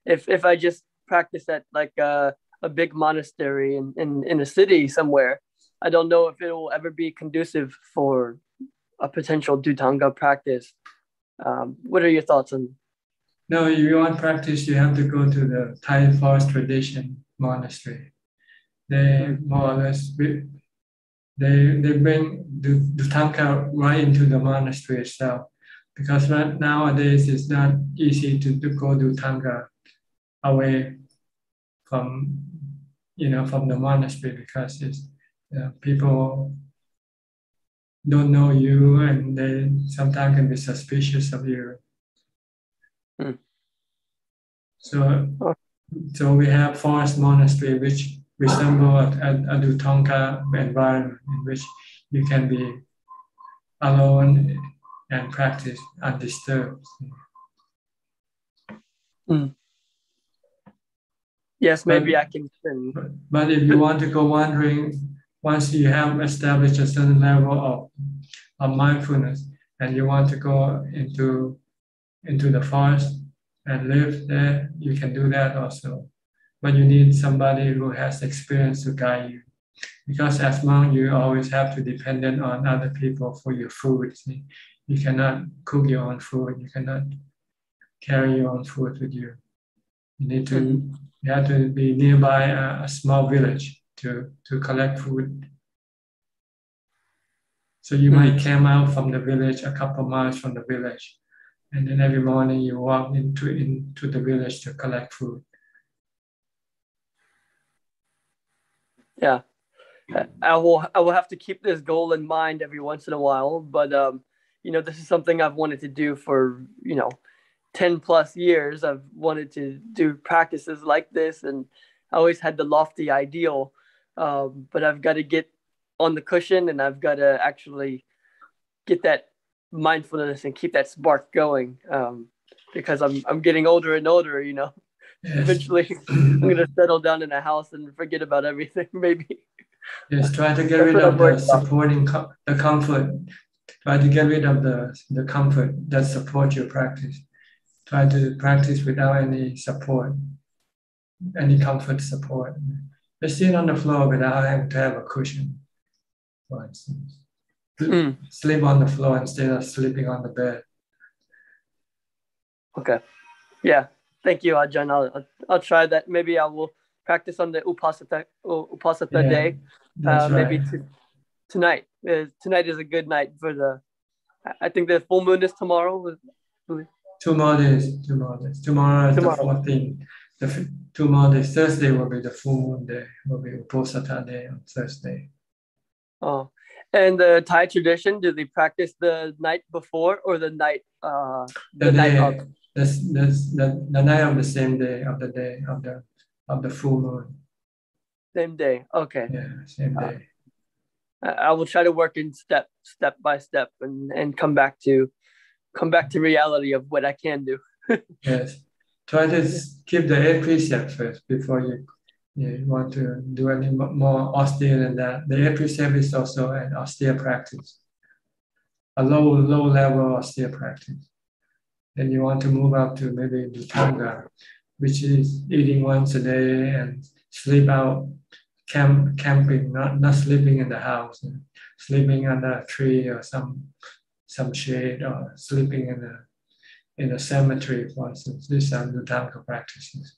if I just practice at like a big monastery in a city somewhere, I don't know if it will ever be conducive for a potential Dhutanga practice. What are your thoughts on? No, if you want practice, you have to go to the Thai forest tradition monastery. They more or less they bring the Dhutanga right into the monastery itself, because nowadays it's not easy to go Dhutanga away from from the monastery, because it's people don't know you and they sometimes can be suspicious of you. So we have forest monastery which resemble a Dhutanga environment in which you can be alone and practice undisturbed. Yes, maybe I can. But if you want to go wandering, once you have established a certain level of mindfulness and you want to go into the forest and live there, you can do that also. But you need somebody who has experience to guide you. Because as monk, you always have to depend on other people for your food. See? You cannot cook your own food. You cannot carry your own food with you. You need to. You have to be nearby a small village to collect food. So you might camp out from the village, a couple of miles from the village, and then every morning you walk into the village to collect food. Yeah, I will have to keep this goal in mind every once in a while. But this is something I've wanted to do for 10 plus years. I've wanted to do practices like this, and I always had the lofty ideal. But I've got to get on the cushion, and I've got to actually get that mindfulness and keep that spark going. because I'm getting older and older, you know. Yes. Eventually I'm gonna settle down in a house and forget about everything, maybe. Yes, try to get rid of the supporting the comfort. Try to get rid of the comfort that support your practice. Try to practice without any support, any comfort support. Just sit on the floor without having to have a cushion, for instance. Sleep on the floor instead of sleeping on the bed. Okay. Yeah. Thank you, Ajahn. I'll try that. Maybe I will practice on the Upasata day. That's maybe right. tonight. Tonight is a good night for the. I think the full moon is tomorrow. 2 more days. 2 more days. Tomorrow is the 14th. 2 more days. Thursday will be the full moon day. Will be Upasata day on Thursday. Oh, and the Thai tradition, do they practice the night before or the night? The night of. The night of the same day of the full moon. Same day. Okay. Yeah, same day. I will try to work in step by step and come back to reality of what I can do. Yes. Try to keep the 8 precepts first before you want to do any more austere than that. The 8 precepts is also an austere practice, a low level austere practice. Then you want to move up to maybe Dhutanga, which is eating once a day and sleep out, camping, not sleeping in the house, sleeping under a tree or some shade, or sleeping in a cemetery, for instance. These are Dhutanga practices.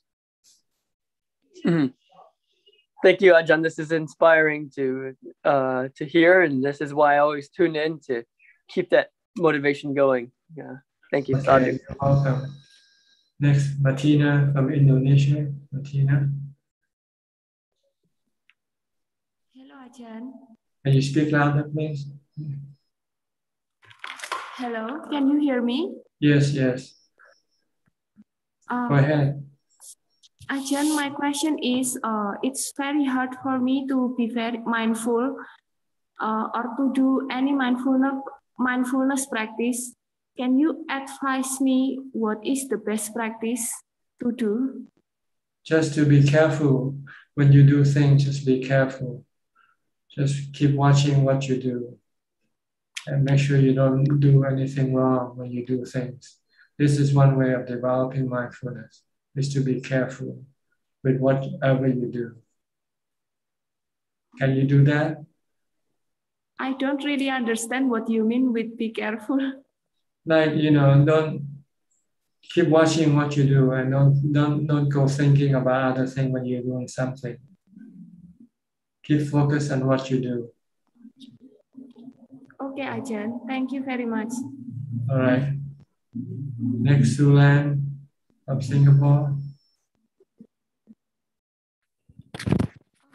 Thank you, Ajahn. This is inspiring to hear, and this is why I always tune in to keep that motivation going. Yeah. Thank you, Sadhu. Okay, you're welcome. Next, Martina from Indonesia. Martina. Hello, Ajahn. Can you speak louder, please? Hello, can you hear me? Yes. Go ahead. Ajahn, my question is, it's very hard for me to be very mindful or to do any mindfulness practice. Can you advise me what is the best practice to do? Just to be careful when you do things, just be careful. Just keep watching what you do and make sure you don't do anything wrong when you do things. This is one way of developing mindfulness, is to be careful with whatever you do. Can you do that? I don't really understand what you mean with be careful. Like, don't keep watching what you do and don't go thinking about other things when you're doing something. Keep focused on what you do. Okay, Ajahn. Thank you very much. All right. Next, Sulan from Singapore.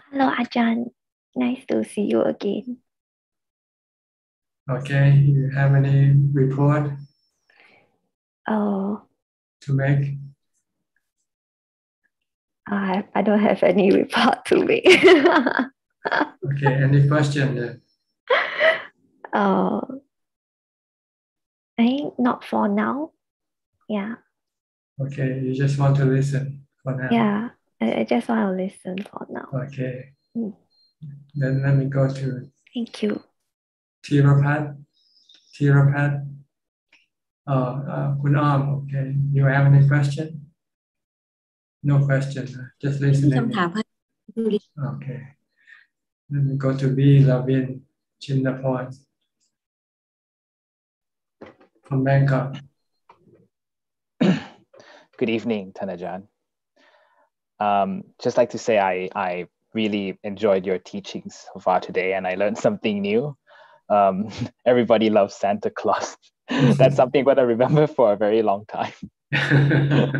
Hello, Ajahn. Nice to see you again. Okay, you have any report to make? I don't have any report to make. Okay, any question then? I think not for now. Yeah. Okay, you just want to listen for now. Yeah, I just want to listen for now. Okay. Then let me go to. Thank you. Thirapat. Kun Am, okay. You have any question? No question. Just listening. Okay. Let me go to B. Lavin Chinnapon from Bangkok. Good evening, Thanajan. Just like to say I really enjoyed your teachings so far today, and I learned something new. Everybody loves Santa Claus. That's something I'm going to remember for a very long time. Yeah.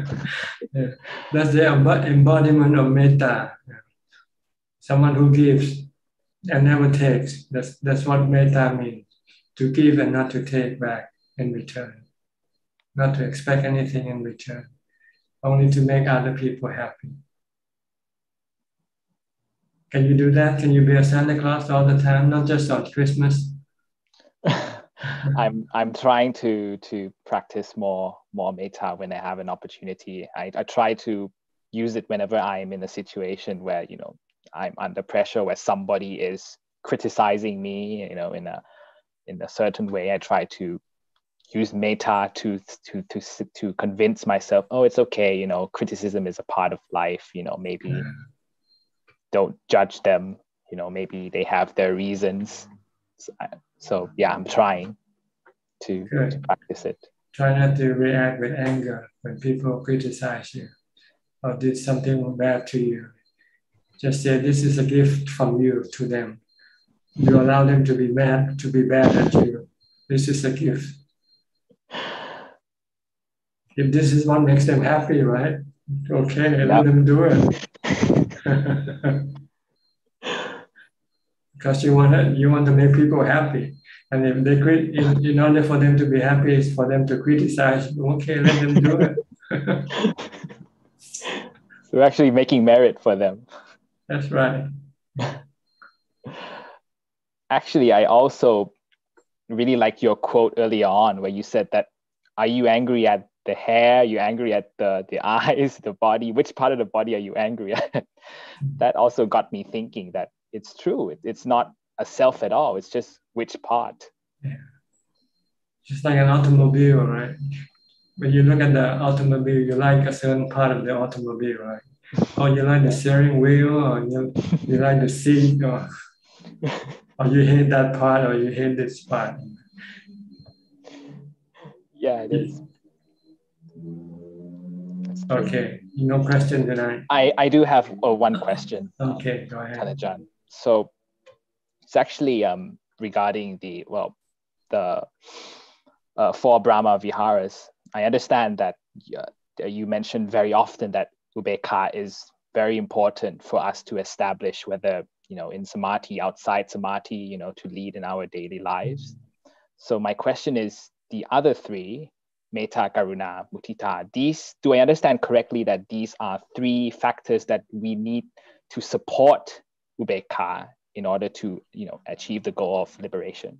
That's the embodiment of metta. Someone who gives and never takes. That's what metta means. To give and not to take back in return. Not to expect anything in return. Only to make other people happy. Can you do that? Can you be a Santa Claus all the time, not just on Christmas? I'm trying to practice more metta when I have an opportunity. I try to use it whenever I'm in a situation where, you know, I'm under pressure, where somebody is criticizing me, you know, in a certain way. I try to use metta to convince myself, oh, it's okay, you know, criticism is a part of life, you know, maybe don't judge them, you know, maybe they have their reasons. So yeah, I'm trying to practice it. Try not to react with anger when people criticize you or did something bad to you. Just say, this is a gift from you to them. You allow them to be mad, to be bad at you. This is a gift. If this is what makes them happy, right? Okay, let them do it. Because you want to make people happy. And if they in order for them to be happy is for them to criticize, okay, let them do it. So we're actually making merit for them. That's right. Actually, I also really like your quote earlier on where you said that, are you angry at the hair? You angry at the eyes, the body? Which part of the body are you angry at? That also got me thinking that it's true. It's not a self at all. It's just which part. Yeah. Just like an automobile, right? When you look at the automobile, you like a certain part of the automobile, right? Or you like the steering wheel, or you like the seat, or you hate that part, or you hate this part. Yeah, it is. Okay, no question tonight. I do have one question. Okay, go ahead. Thanajan. So it's actually regarding the four Brahma Viharas. I understand that you mentioned very often that Ubekkha is very important for us to establish, whether, you know, in samadhi, outside samadhi, you know, to lead in our daily lives. So my question is, the other three, Metta, Karuna, Mudita, these, do I understand correctly that these are three factors that we need to support Ubekkha in order to, you know, achieve the goal of liberation?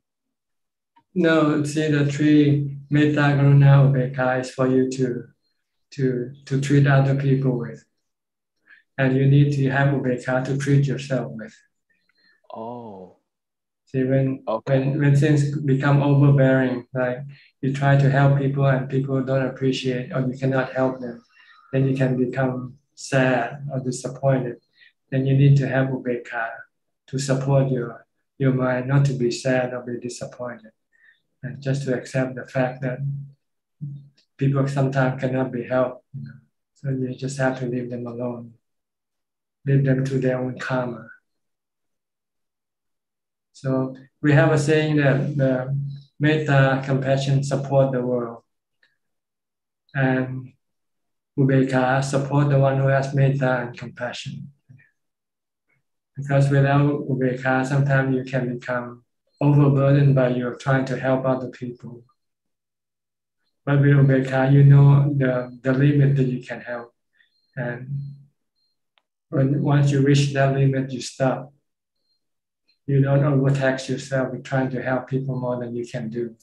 No, see, the three Metta, Karuna, Ubekkha is for you to treat other people with. And you need to have Ubekkha to treat yourself with. Oh. See, when things become overbearing, like you try to help people and people don't appreciate, or you cannot help them, then you can become sad or disappointed. Then you need to have Ubekkha to support your mind, not to be sad or be disappointed, and just to accept the fact that people sometimes cannot be helped. You know? So you just have to leave them alone, leave them to their own karma. So we have a saying that the metta, compassion, support the world, and ubekkha, support the one who has metta and compassion. Because without ubekkha, sometimes you can become overburdened by your trying to help other people. But with ubekkha, you know the limit that you can help, and once you reach that limit, you stop. You don't overtax yourself with trying to help people more than you can do.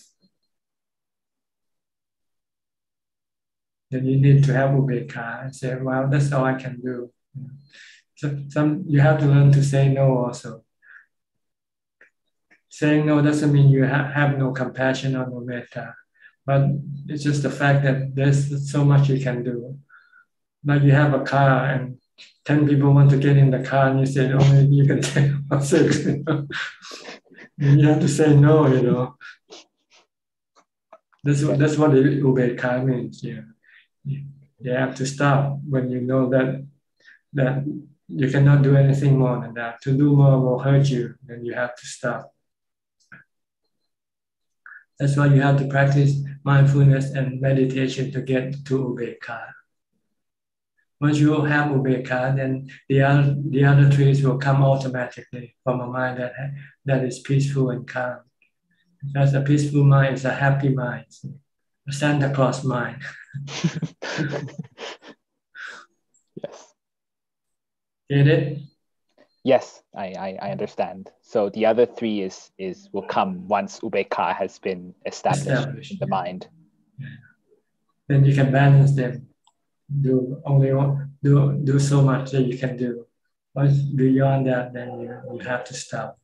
Then you need to have ubekkha and say, well, that's all I can do. So you have to learn to say no also. Saying no doesn't mean you have no compassion or no metta, but it's just the fact that there's so much you can do. Like you have a car and 10 people want to get in the car and you say, only you can take 6. You know? You have to say no, you know. That's what ubekkha means. Yeah. You have to stop when you know that you cannot do anything more than that. To do more will hurt you, then you have to stop. That's why you have to practice mindfulness and meditation to get to ubekkha. Once you have ubekkha, then the other trees will come automatically from a mind that is peaceful and calm. Because a peaceful mind is a happy mind, a Santa Claus mind. Yes. Get it? Yes, I understand. So the other three will come once Ubeka has been established in the mind. Then you can balance them. Do so much that you can do. Once beyond that, then you have to stop.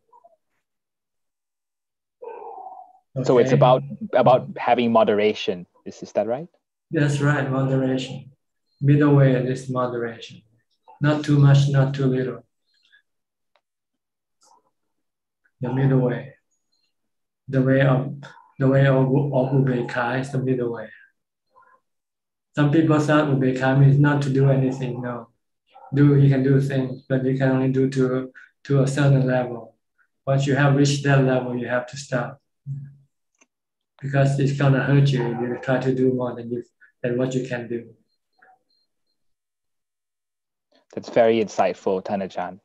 Okay. So it's about having moderation. Is that right? That's right, moderation. Middle way is moderation. Not too much, not too little. The middle way. The way of Ubeka is the middle way. Some people thought Ubeka means not to do anything. No. You can do things, but you can only do to a certain level. Once you have reached that level, you have to stop. Because it's gonna hurt you if you try to do more than what you can do. That's very insightful, Tanajan.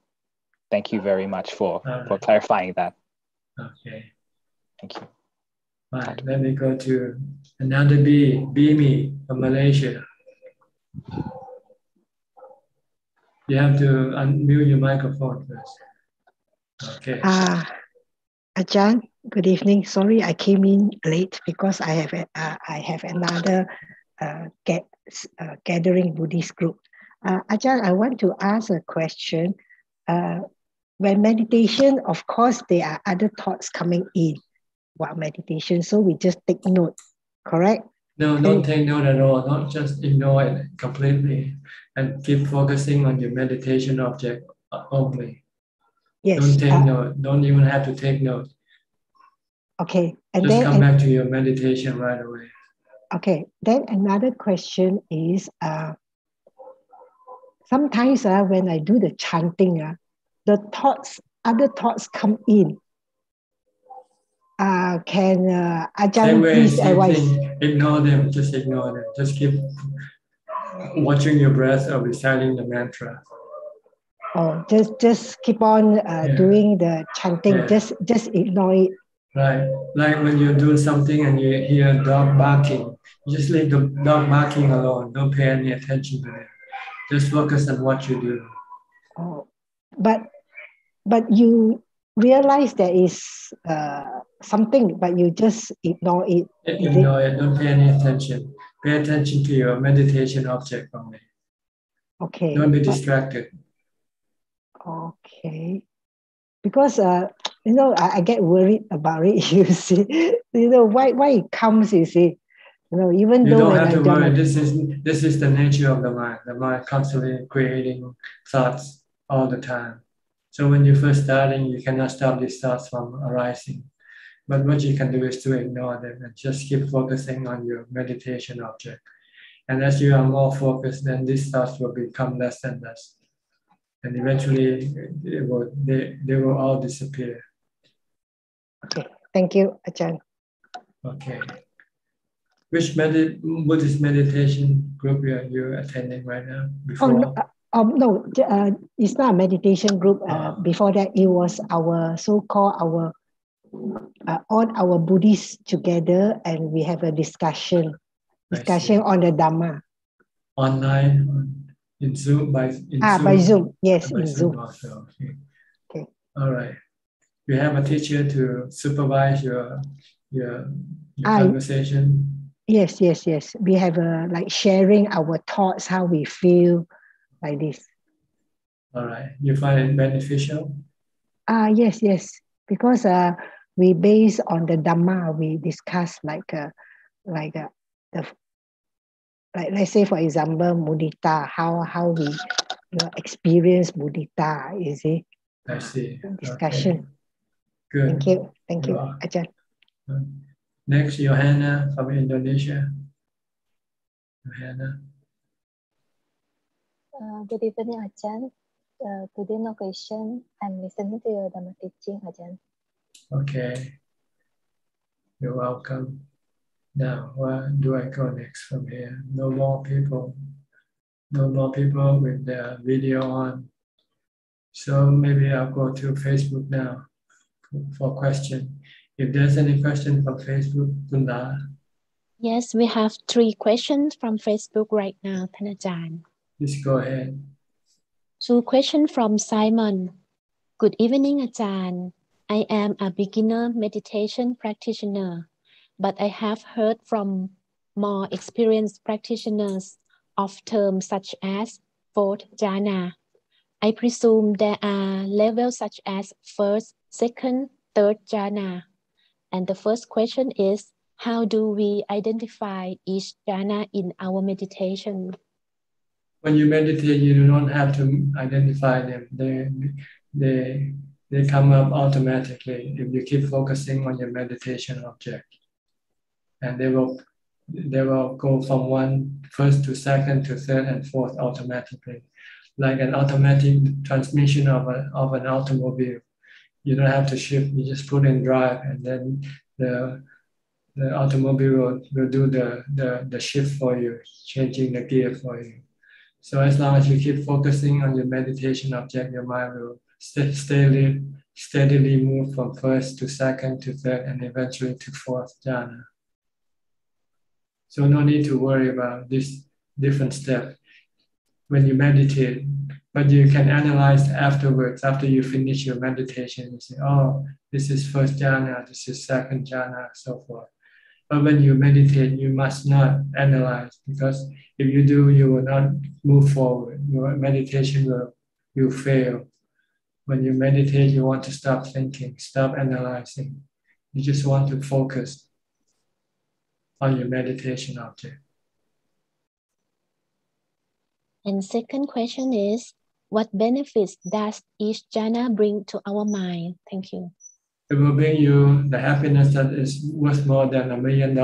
Thank you very much for clarifying that. Okay. Thank you. Right, let me go to another Bimi from Malaysia. You have to unmute your microphone first. Okay. Ajahn, good evening. Sorry, I came in late because I have another gathering Buddhist group. Ajahn, I want to ask a question. When meditation, of course, there are other thoughts coming in while meditation, so we just take note, correct? No, don't take note at all. Don't just ignore it completely and keep focusing on your meditation object only. Yes. Don't take note. Don't even have to take note. Okay. And just then, come back to your meditation right away. Okay. Then another question is, sometimes when I do the chanting, other thoughts come in. Can Ajahn please advise? Ignore them. Just ignore them. Just keep watching your breath or reciting the mantra. Oh, just keep on doing the chanting. Yeah. Just ignore it. Right. Like when you're doing something and you hear a dog barking, you just leave the dog barking alone. Don't pay any attention to it. Just focus on what you do. Oh, but you realize there is something, but you just ignore it. Ignore it. Don't pay any attention. Pay attention to your meditation object only. Okay. Don't be distracted. Okay. Because I get worried about it. You see, why it comes. You see, even you though don't have to worry. This is the nature of the mind. The mind constantly creating thoughts all the time. So when you're first starting, you cannot stop these thoughts from arising. But what you can do is to ignore them and just keep focusing on your meditation object. And as you are more focused, then these thoughts will become less and less. And eventually they will all disappear. Okay, thank you, Ajahn. Okay. Which Buddhist meditation group are you attending right now? Before? No, it's not a meditation group. Before that, it was our so-called all our Buddhists together, and we have a discussion on the Dhamma. Online, in Zoom, by Zoom? By Zoom, yes, in Zoom. Also. Okay. All right. You have a teacher to supervise your conversation? Yes. We have like sharing our thoughts, how we feel, like this. All right. You find it beneficial? Yes. Because we base on the Dhamma, we discuss like let's say for example mudita, how we experience mudita, you see. I see. Discussion. Okay. Good. Thank you, Ajahn. Next, Johanna from Indonesia. Johanna. Good evening, Ajahn. Today no question. I'm listening to your Dhamma teaching, Ajahn. Okay. You're welcome. Now, where do I go next from here? No more people with their video on. So maybe I'll go to Facebook now for question. If there's any question from Facebook, Kunda. Yes, we have 3 questions from Facebook right now, Thanajan. Please go ahead. 2 questions from Simon. Good evening, Ajahn. I am a beginner meditation practitioner, but I have heard from more experienced practitioners of terms such as fourth jhana. I presume there are levels such as first, second, third jhana. And the first question is, how do we identify each jhana in our meditation? When you meditate, you don't have to identify them. They come up automatically if you keep focusing on your meditation object, and they will go from first to second to third and fourth automatically, like an automatic transmission of an automobile. You don't have to shift; you just put in drive, and then the automobile will do the shift for you, changing the gear for you. So as long as you keep focusing on your meditation object, your mind will steadily move from first to second to third and eventually to fourth jhana. So no need to worry about this different step when you meditate, but you can analyze afterwards, after you finish your meditation. You say, oh, this is first jhana, this is second jhana, so forth. But when you meditate, you must not analyze, because if you do, you will not move forward. Your meditation will fail. When you meditate, you want to stop thinking, stop analyzing. You just want to focus on your meditation object. And second question is, what benefits does each jhana bring to our mind? Thank you. It will bring you the happiness that is worth more than $1 million.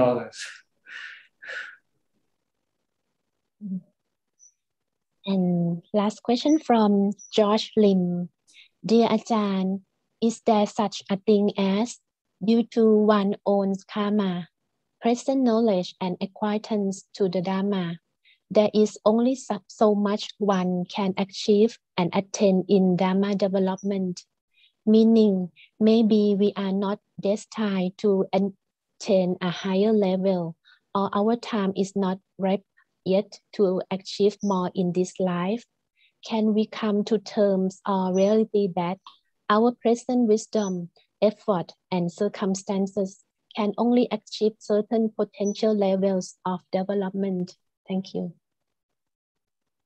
And last question from George Lim. Dear Ajahn, is there such a thing as, due to one's own karma, present knowledge and acquaintance to the Dhamma, there is only so much one can achieve and attain in Dhamma development? Meaning, maybe we are not destined to attain a higher level, or our time is not ripe yet to achieve more in this life. Can we come to terms or reality that our present wisdom, effort, and circumstances can only achieve certain potential levels of development? Thank you.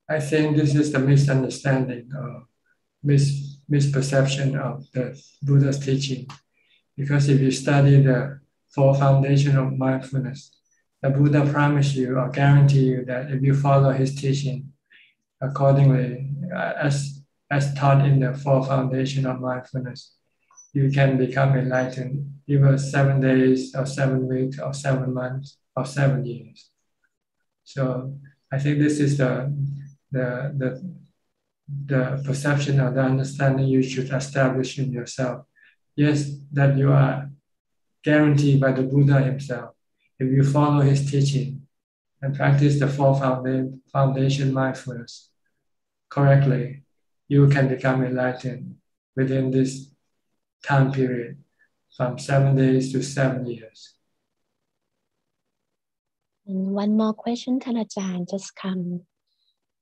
I think this is the misunderstanding or misperception of the Buddha's teaching. Because if you study the four foundations of mindfulness, the Buddha promised you or guarantee you that if you follow his teaching accordingly, as taught in the four foundations of mindfulness, you can become enlightened either 7 days or 7 weeks or 7 months or 7 years. So I think this is the perception or the understanding you should establish in yourself. Yes, that you are guaranteed by the Buddha himself. If you follow his teaching and practice the four foundation mindfulness correctly, you can become enlightened within this time period from 7 days to 7 years. And one more question,ท่านอาจารย์, just come.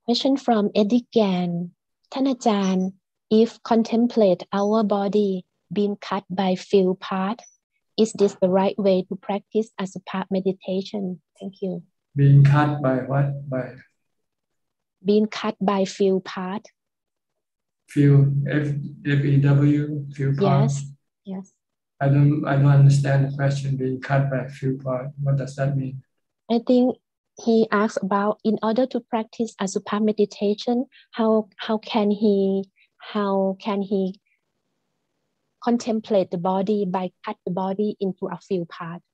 Question from Eddie Gan.ท่านอาจารย์, if contemplate our body being cut by few parts, is this the right way to practice asapa meditation? Thank you. Being cut by what? Being cut by few parts. Few, F-E-W, few parts? Yes. I don't understand the question, being cut by few parts. What does that mean? I think he asks about, in order to practice asapa meditation, how can he contemplate the body by cut the body into a few parts?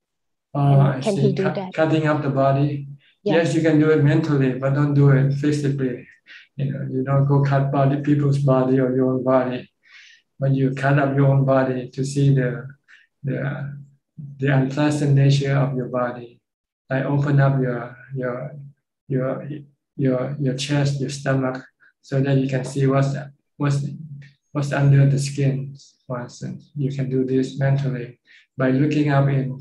I can see. he do that? Cutting up the body. Yes, you can do it mentally, but don't do it physically. You don't go cut people's body or your own body. When you cut up your own body to see the unpleasant nature of your body, like open up your chest, your stomach, so that you can see what's under the skin. For instance, you can do this mentally by looking up in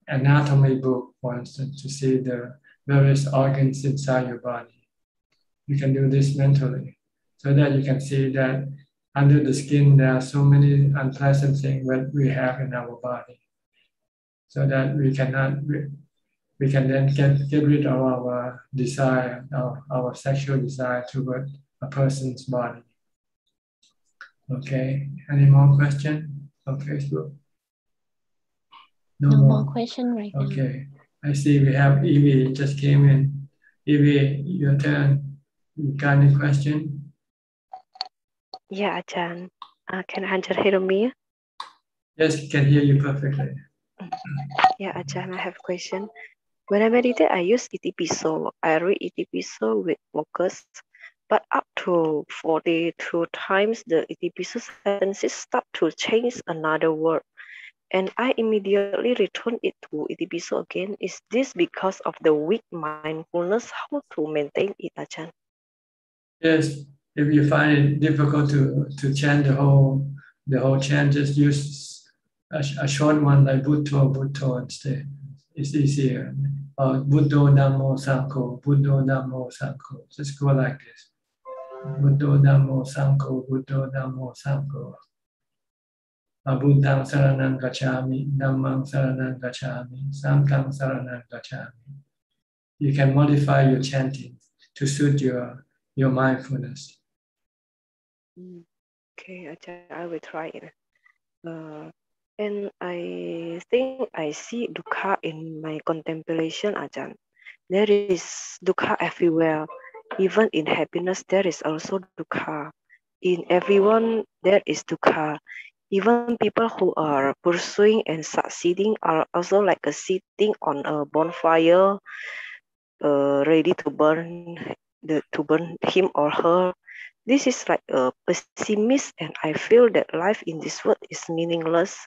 anatomy book, for instance, to see the various organs inside your body. You can do this mentally, so that you can see that under the skin, there are so many unpleasant things that we have in our body, so that we can then get rid of our desire, our sexual desire toward a person's body. Okay, any more questions on Facebook? No more question right now. Okay, I see we have Evie just came in. Evie, your turn. You got any question? Yeah, Ajahn. Can Ajahn hear me? Yes, can hear you perfectly. Yeah, Ajahn, I have a question. When I meditate, I use Itipiso. I read Itipiso with focus, but up to 42 times, the Itipiso sentences start to change another word, and I immediately return it to Itipiso again. Is this because of the weak mindfulness? How to maintain it, Ajahn? Yes, if you find it difficult to chant the whole chant, just use a short one like Buddho instead. It's easier. Buddho Dhammo Sangho, Buddho Dhammo Sangho. Just go like this. Buddho Dhammo Sangho, Buddho Dhammo Sangho. Buddhang Saranang Gacchami, Dhammang Saranang Gacchami, Sanghang Saranang Gacchami. You can modify your chanting to suit your mindfulness. Okay, I will try it. And I think I see dukkha in my contemplation, Ajahn. There is dukkha everywhere. Even in happiness, there is also dukkha. In everyone, there is dukkha. Even people who are pursuing and succeeding are also like a sitting on a bonfire, ready to burn him or her. This is like a pessimist, and I feel that life in this world is meaningless,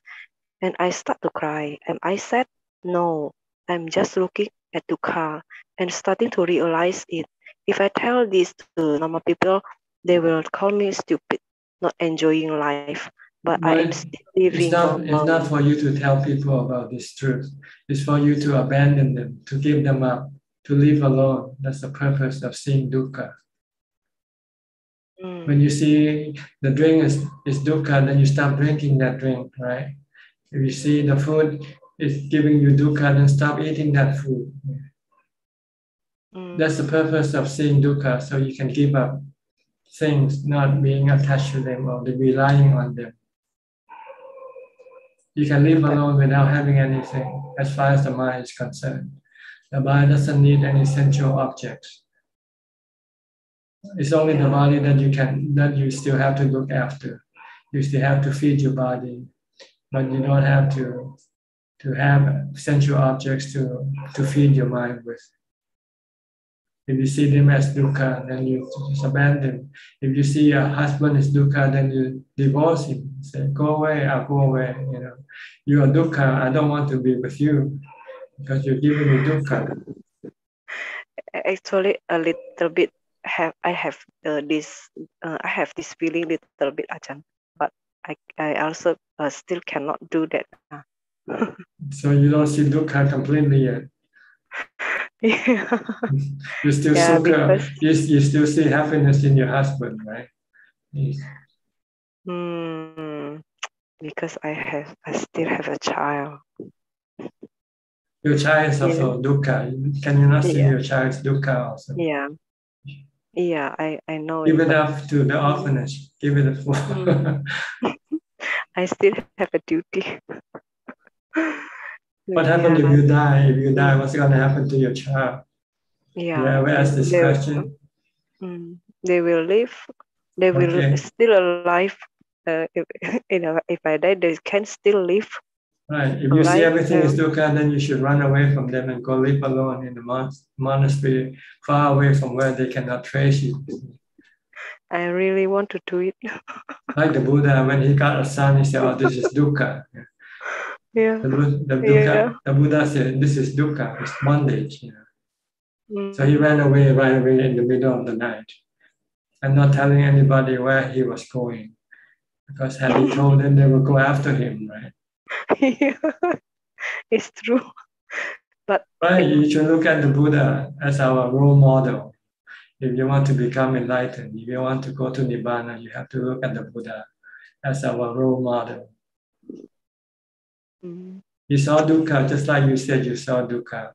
and I start to cry. And I said, no, I'm just looking at dukkha and starting to realize it. If I tell this to normal people, they will call me stupid, not enjoying life. But I am still living normal. It's not for you to tell people about this truth. It's for you to abandon them, to give them up, to live alone. That's the purpose of seeing dukkha. When you see the drink is dukkha, then you stop drinking that drink, right? If you see the food is giving you dukkha, then stop eating that food. That's the purpose of seeing dukkha, so you can give up things, not being attached to them or relying on them. You can live alone without having anything, as far as the mind is concerned. The mind doesn't need any sensual objects. It's only the body that you still have to look after. You still have to feed your body, but you don't have to have sensual objects to feed your mind with. If you see them as dukkha, then you just abandon. If you see your husband is dukkha, then you divorce him. Say, go away, I'll go away. You are dukkha, I don't want to be with you because you're giving me dukkha. Actually, a little bit I have this feeling little bit, Ajahn, but I also still cannot do that. So you don't see dukkha completely yet. Yeah. You still sukha. You still see happiness in your husband, right? Yes. Because I still have a child. Your child is also dukkha. Can you not see your child is dukkha also? Yeah, I know. Give it up to the orphanage. Give it a full. I still have a duty. What happens if you die? If you die, what's going to happen to your child? Yeah. You ever ask this question? They will live. They will still alive. If I die, they can still live. Right. If you see everything is dukkha, then you should run away from them and go live alone in the monastery, far away from where they cannot trace you. I really want to do it. Like the Buddha, when he got a son, he said, "Oh, this is dukkha." Yeah. The Buddha said, "This is dukkha. It's bondage." So he ran away right away in the middle of the night, and not telling anybody where he was going, because had he told them, they would go after him, right? It's true. But you should look at the Buddha as our role model. If you want to become enlightened, if you want to go to Nibbana, you have to look at the Buddha as our role model. He saw dukkha just like you said you saw dukkha.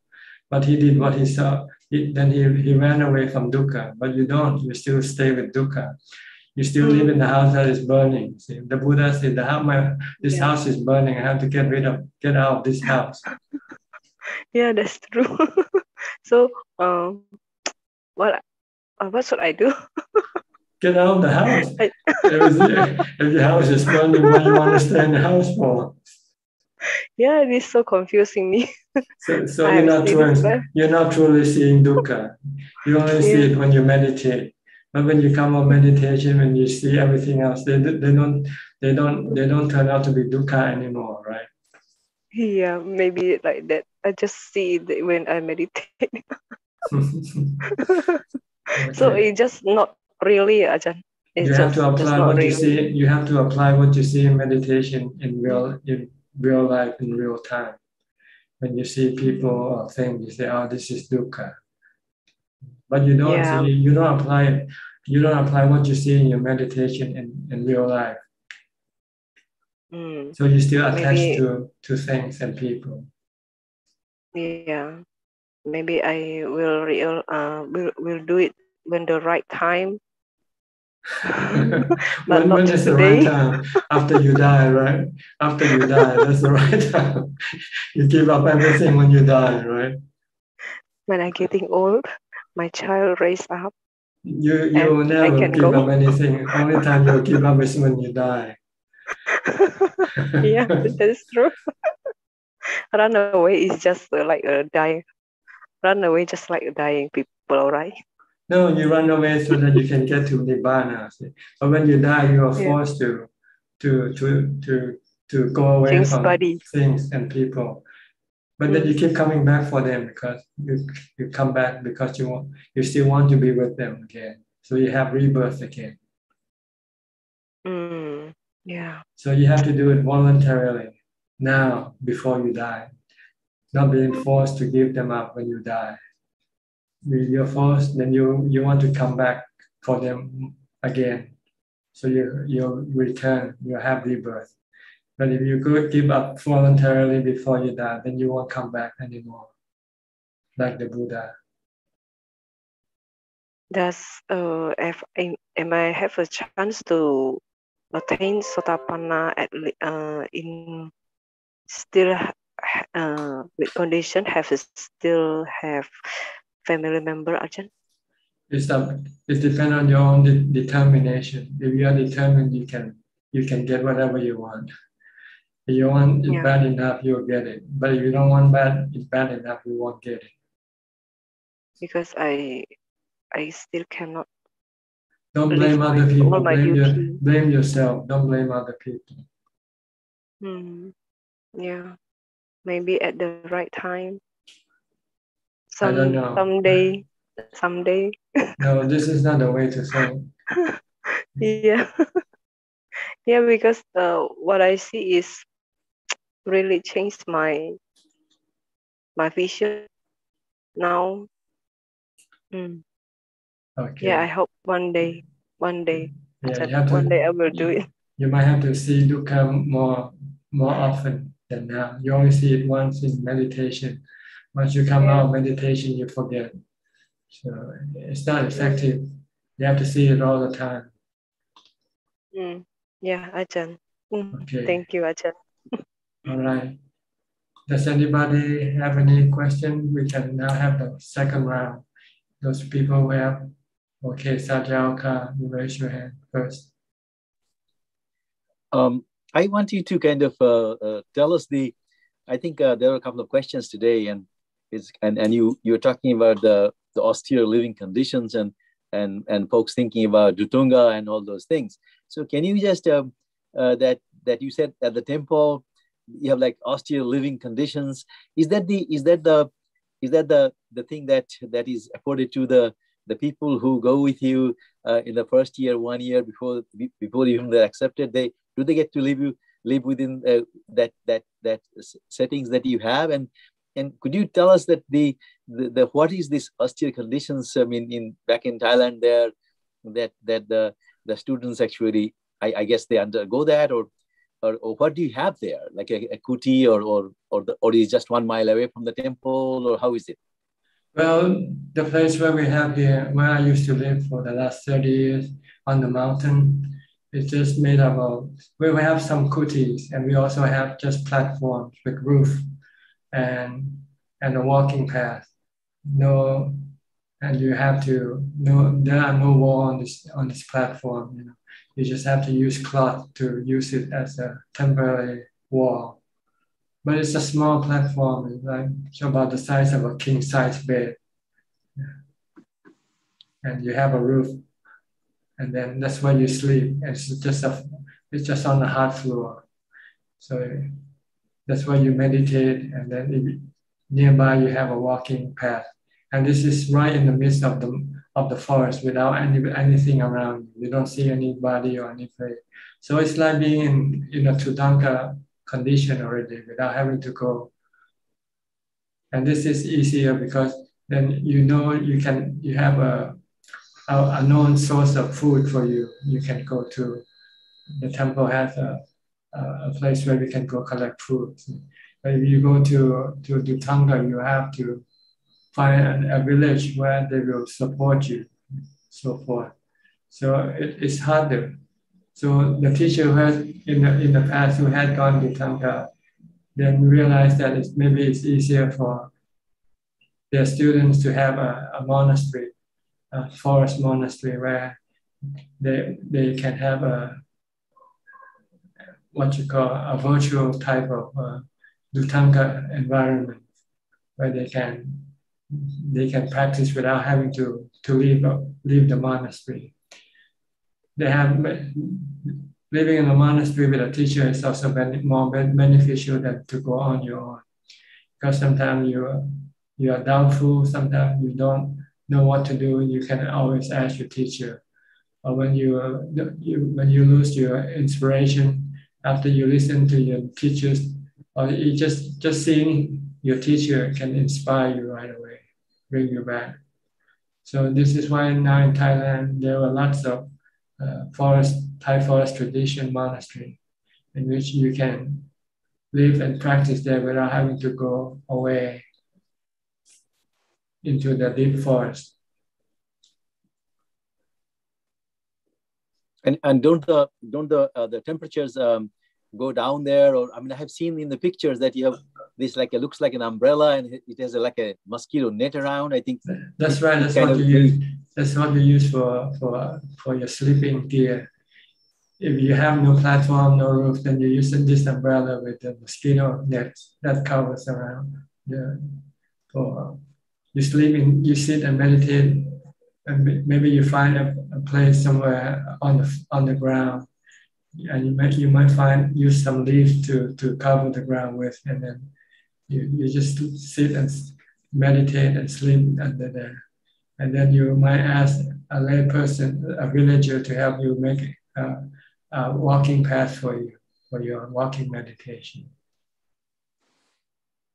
But he did what he saw. Then he ran away from dukkha. But you don't. You still stay with dukkha. You still live in the house that is burning. See, the Buddha said, this house is burning. I have to get out of this house. Yeah, that's true. So, what should I do? Get out of the house. If the house is burning, what do you want to stay in the house for? Yeah, it is so confusing me. So you're not truly seeing dukkha. You only see it when you meditate. But when you come on meditation, when you see everything else, they don't turn out to be dukkha anymore, right? Yeah, maybe like that. I just see it when I meditate. So it's just not really, Ajahn. You have to apply what you see. You have to apply what you see in meditation in real life, in real time. When you see people or things, you say, "Oh, this is dukkha." But you don't see. You don't apply it. You don't apply what you see in your meditation in real life. So you're still attached to things and people. Yeah, maybe I will do it when the right time. But when is the right time? After you die, right? After you die, that's the right time. You give up everything when you die, right? When I'm getting old, my child raised up. You will never give up anything. Only time you'll give up is when you die. Yeah, that's true. Run away is just like a dying. Run away just like dying people, right? No, you run away so that you can get to Nibbana. But when you die, you are forced to go away from things and people. But then you keep coming back for them because you come back because you still want to be with them again. So you have rebirth again. Yeah. So you have to do it voluntarily now before you die, not being forced to give them up when you die. You're forced, then you want to come back for them again. So you return, you have rebirth. But if you could give up voluntarily before you die, then you won't come back anymore, like the Buddha. Am I have a chance to attain Sotapanna in still with condition still have family member, Ajahn? It depends on your own determination. If you are determined, you can get whatever you want. If you want it bad enough, you'll get it. But if you don't want it bad enough, you won't get it. Because I still cannot. Don't blame other people. Blame yourself. Don't blame other people. Yeah, maybe at the right time. I don't know. Someday. No, this is not the way to think. Yeah. Yeah, because what I see is really changed my vision now. Okay. Yeah, I hope one day, Yeah, one day I will do it. You might have to see dukkha more often than now. You only see it once in meditation. Once you come out of meditation, you forget. So it's not effective. You have to see it all the time. Yeah, Ajahn. Okay. Thank you, Ajahn. All right. Does anybody have any question? We can now have the second round. Those people who have. Okay, Sajalka, you raise your hand first. I want you to kind of tell us I think there are a couple of questions today, and you're talking about the austere living conditions and folks thinking about Dutunga and all those things. So can you just that you said at the temple you have like austere living conditions? Is that the thing that is afforded to the people who go with you in the first year, 1 year before even they're accepted? Do they get to live within that settings that you have? And could you tell us that the what is this austere conditions? I mean, back in Thailand, there that the students actually, I guess they undergo that, or what do you have there, like a kuti, or is just 1 mile away from the temple, or how is it? Well, the place where we have here, where I used to live for the last 30 years on the mountain, it's just made up of, where we have some kutis, and we also have just platforms with roof and a walking path. No, and you have to, no, there are no walls on this platform, you know. You just have to use cloth to use it as a temporary wall. But it's a small platform, it's like about the size of a king-size bed. And you have a roof, and then that's where you sleep. And it's just on the hard floor. So that's where you meditate, and then nearby you have a walking path. And this is right in the midst of the forest without anything around. You don't see anybody or anything. So it's like being in a Tudanga condition already without having to go. And this is easier because then you know you have a known source of food for you. You can go to, the temple has a place where we can go collect food. But if you go to Dutanga, you have to find a village where they will support you, so forth. So it's harder. So the teacher who has in the past who had gone to Dutanga, then realized that maybe it's easier for their students to have a monastery, a forest monastery, where they can have what you call a virtual type of Dutanga environment, where they can practice without having to leave the monastery. They have living in a monastery with a teacher is also more beneficial than to go on your own, because sometimes you are doubtful, sometimes you don't know what to do. You can always ask your teacher. Or when you lose your inspiration after you listen to your teachers, or you just seeing your teacher can inspire you right away, bring you back. So this is why now in Thailand there are lots of Thai forest tradition monastery in which you can live and practice there without having to go away into the deep forest. And don't the temperatures go down there? Or I mean, I have seen in the pictures that you have this it looks like an umbrella, and it has like a mosquito net around. I think that's right. That's what you use. That's what you use for your sleeping gear. If you have no platform, no roof, then you use this umbrella with the mosquito net that covers around. You sit and meditate, and maybe you find a place somewhere on the ground, and you might use some leaves to cover the ground with, and then you just sit and meditate and sleep under there. And then you might ask a lay person, a villager, to help you make a walking path for your walking meditation.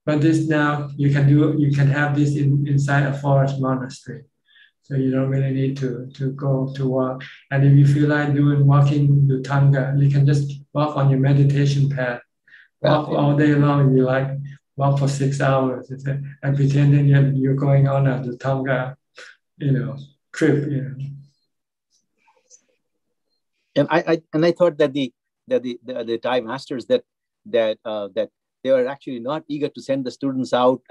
But this now you can have this inside a forest monastery. So you don't really need to go to walk. And if you feel like walking the Tanga, you can just walk on your meditation path. Walk all day long. You walk for 6 hours and pretending you're going on a Tanga, trip. And I thought that the Thai masters that they were actually not eager to send the students out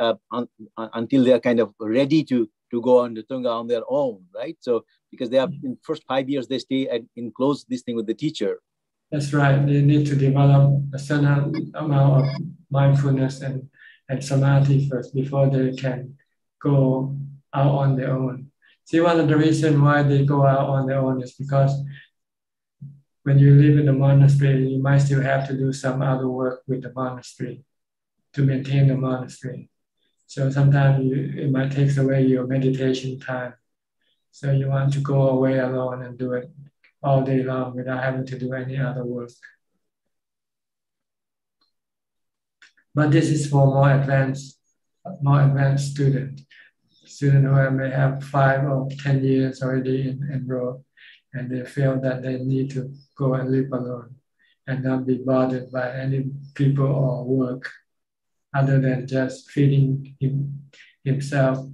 until they're kind of ready to go on the Tunga on their own, right? So because they have in first 5 years they stay in close this thing with the teacher. That's right. They need to develop a certain amount of mindfulness and samadhi first before they can go out on their own. See, one of the reasons why they go out on their own is because when you live in a monastery, you might still have to do some other work with the monastery to maintain the monastery. So sometimes it might take away your meditation time. So you want to go away alone and do it all day long without having to do any other work. But this is for more advanced more advanced student who may have 5 or 10 years already enrolled, and they feel that they need to go and live alone and not be bothered by any people or work other than just feeding himself.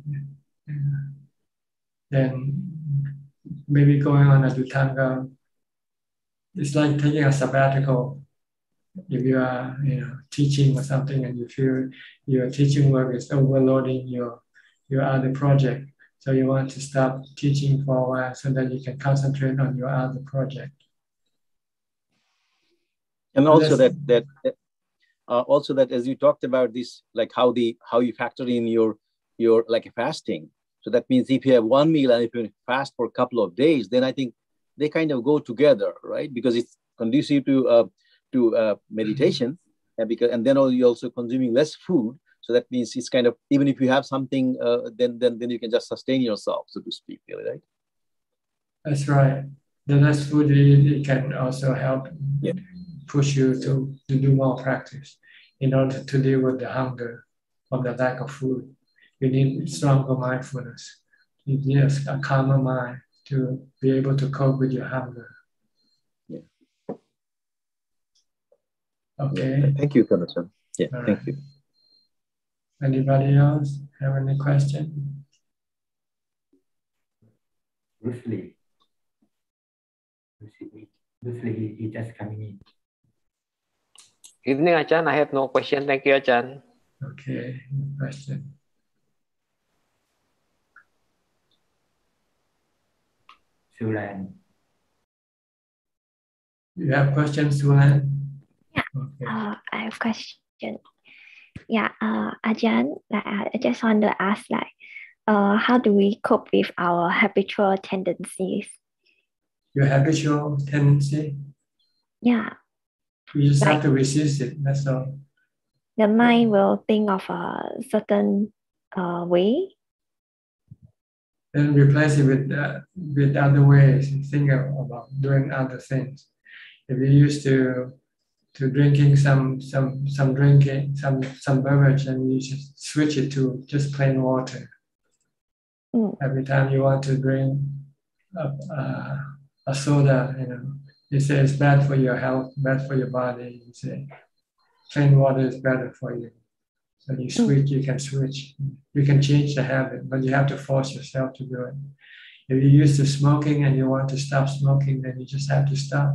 Then maybe going on a Dhutanga, it's like taking a sabbatical. If you are teaching or something and you feel your teaching work is overloading your other project, so you want to stop teaching for a while so that you can concentrate on your other project. And also that as you talked about this, like how you factor in your like fasting. So that means if you have one meal and if you fast for a couple of days, then I think they kind of go together, right? Because it's conducive to meditation, and then you're also consuming less food. So that means it's kind of, even if you have something, then you can just sustain yourself, so to speak, right? That's right. The less food you eat, it can also help push you to do more practice in order to deal with the hunger from the lack of food. You need stronger mindfulness. You need a calmer mind to be able to cope with your hunger. Yeah. Okay. Yeah. Thank you, Kanachan. Yeah, all thank right. you. Anybody else have any question? Bruce Lee, he just coming in. Evening, Ajahn. I have no question. Thank you, Ajahn. Okay, no question. Sulan. You have questions, Sulan? Yeah. Okay. I have a question. Yeah, Ajahn, I just want to ask, how do we cope with our habitual tendencies? Your habitual tendency? Yeah. You just have to resist it, that's all. The mind will think of a certain way. Then replace it with other ways. Think about doing other things. If you used to drinking some beverage, and you just switch it to just plain water. Every time you want to drink a soda, you say it's bad for your health, bad for your body. You say plain water is better for you. So you switch, you can switch. You can change the habit, but you have to force yourself to do it. If you're used to smoking and you want to stop smoking, then you just have to stop.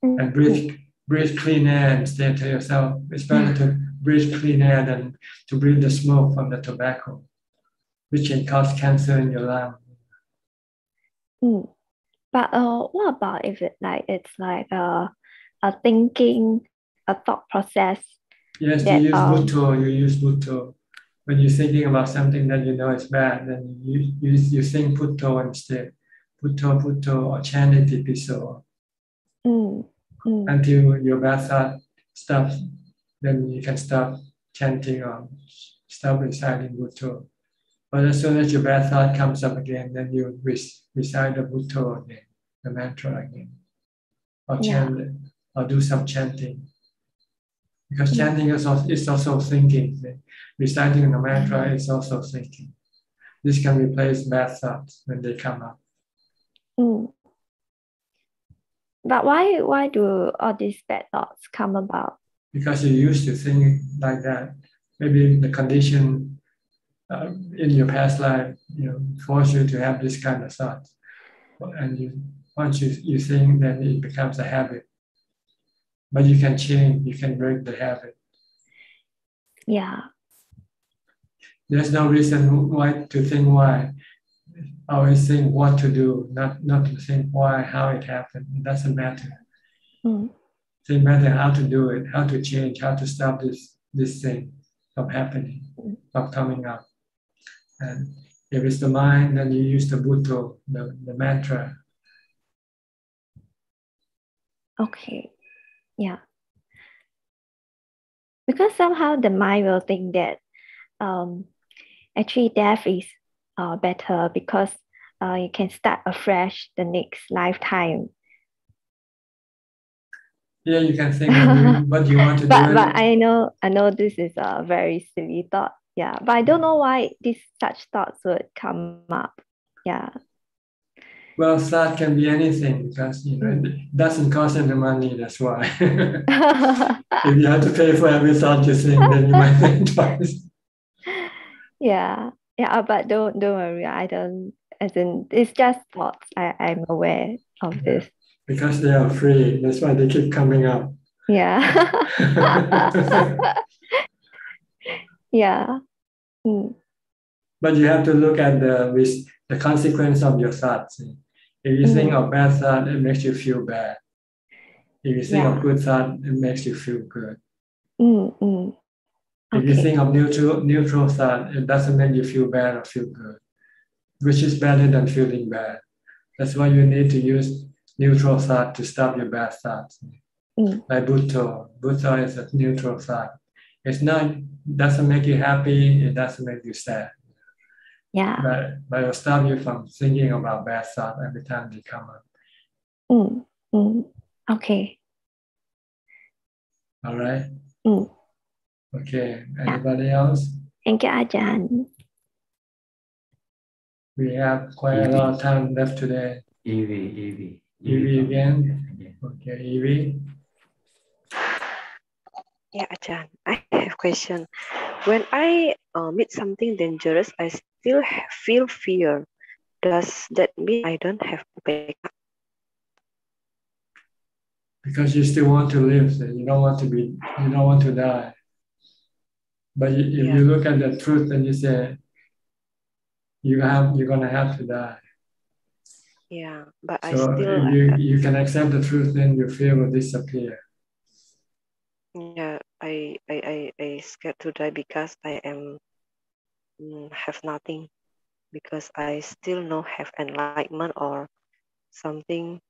And breathe clean air and say to yourself, it's better to breathe clean air than to breathe the smoke from the tobacco, which can cause cancer in your lung. But what about if it's like a thinking, a thought process? Yes, you use Bhutto. When you're thinking about something that you know is bad, then you think Bhutto instead. Bhutto, or chant it episode. Until your bad thought stops, then you can stop chanting or stop reciting Bhutto. But as soon as your bad thought comes up again, then you recite the Bhutto again, the mantra again, or chant it, or do some chanting. Because chanting is also thinking. Reciting the mantra is also thinking. This can replace bad thoughts when they come up. But why do all these bad thoughts come about? Because you used to think like that. Maybe the condition in your past life, force you to have this kind of thoughts. And once you think, then it becomes a habit. But you can change, you can break the habit. Yeah. There's no reason why to think why. Always think what to do, not to think why, how it happened. It doesn't matter. Think matter how to do it, how to change, how to stop this thing from happening, from coming up. And if it's the mind, then you use the Bhutto, the mantra. Okay. Yeah. Because somehow the mind will think that actually death is better because you can start afresh the next lifetime. Yeah, you can think what you want to but do. but I know this is a very silly thought. Yeah, but I don't know why such thoughts would come up. Yeah. Well, thought can be anything because it doesn't cost any money. That's why. If you have to pay for every thought you think, then you might think twice. Yeah, but don't worry. I don't. As in, it's just thoughts. I'm aware of this. Because they are free. That's why they keep coming up. Yeah. Yeah. Mm. But you have to look at the consequence of your thoughts. If you think of bad thought, it makes you feel bad. If you think of good thought, it makes you feel good. If you think of neutral thought, it doesn't make you feel bad or feel good, which is better than feeling bad. That's why you need to use neutral thought to stop your bad thoughts. Like Buddha. Buddha is a neutral thought. Doesn't make you happy, it doesn't make you sad. Yeah. But it'll stop you from thinking about bad thoughts every time they come up. Okay. All right? Okay. Anybody else? Thank you, Ajahn. We have quite a lot of time left today. Evie again? Okay, Evie. Yeah, Ajahn, I have a question. When I meet something dangerous, I still feel fear. Does that mean I don't have upekkha? Because you still want to live, so you don't want to die. But if you look at the truth and you say you're gonna have to die. Yeah, but So I still. if you can accept the truth, then your fear will disappear. Yeah, I scared to die because I am have nothing, because I still no have enlightenment or something,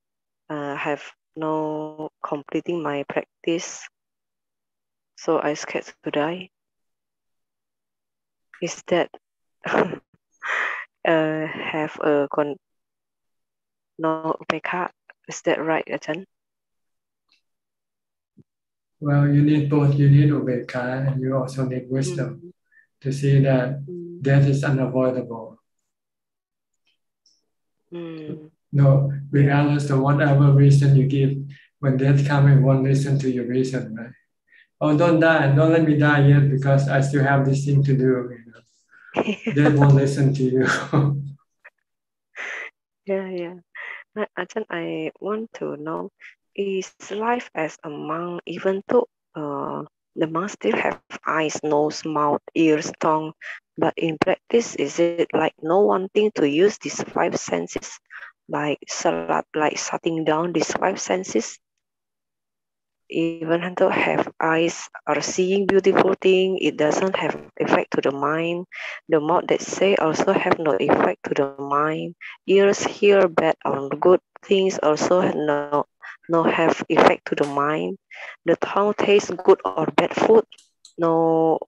have no completing my practice, so I scared to die. Is that have a no upekkha? Is that right, Ajahn? Well, you need both. You need upekkha and you also need wisdom to see that death is unavoidable. No, regardless of whatever reason you give, when death comes, it won't listen to your reason, right? Oh, don't die! Don't let me die yet because I still have this thing to do. Death won't listen to you. Yeah. Ajahn, I want to know, is life as a monk, even though the monk still have eyes, nose, mouth, ears, tongue, but in practice, is it like no wanting to use these five senses, like shutting down these five senses? Even though have eyes or seeing beautiful thing, it doesn't have effect to the mind. The mouth that say also have no effect to the mind. Ears hear bad or good things also no have effect to the mind. The tongue tastes good or bad food, no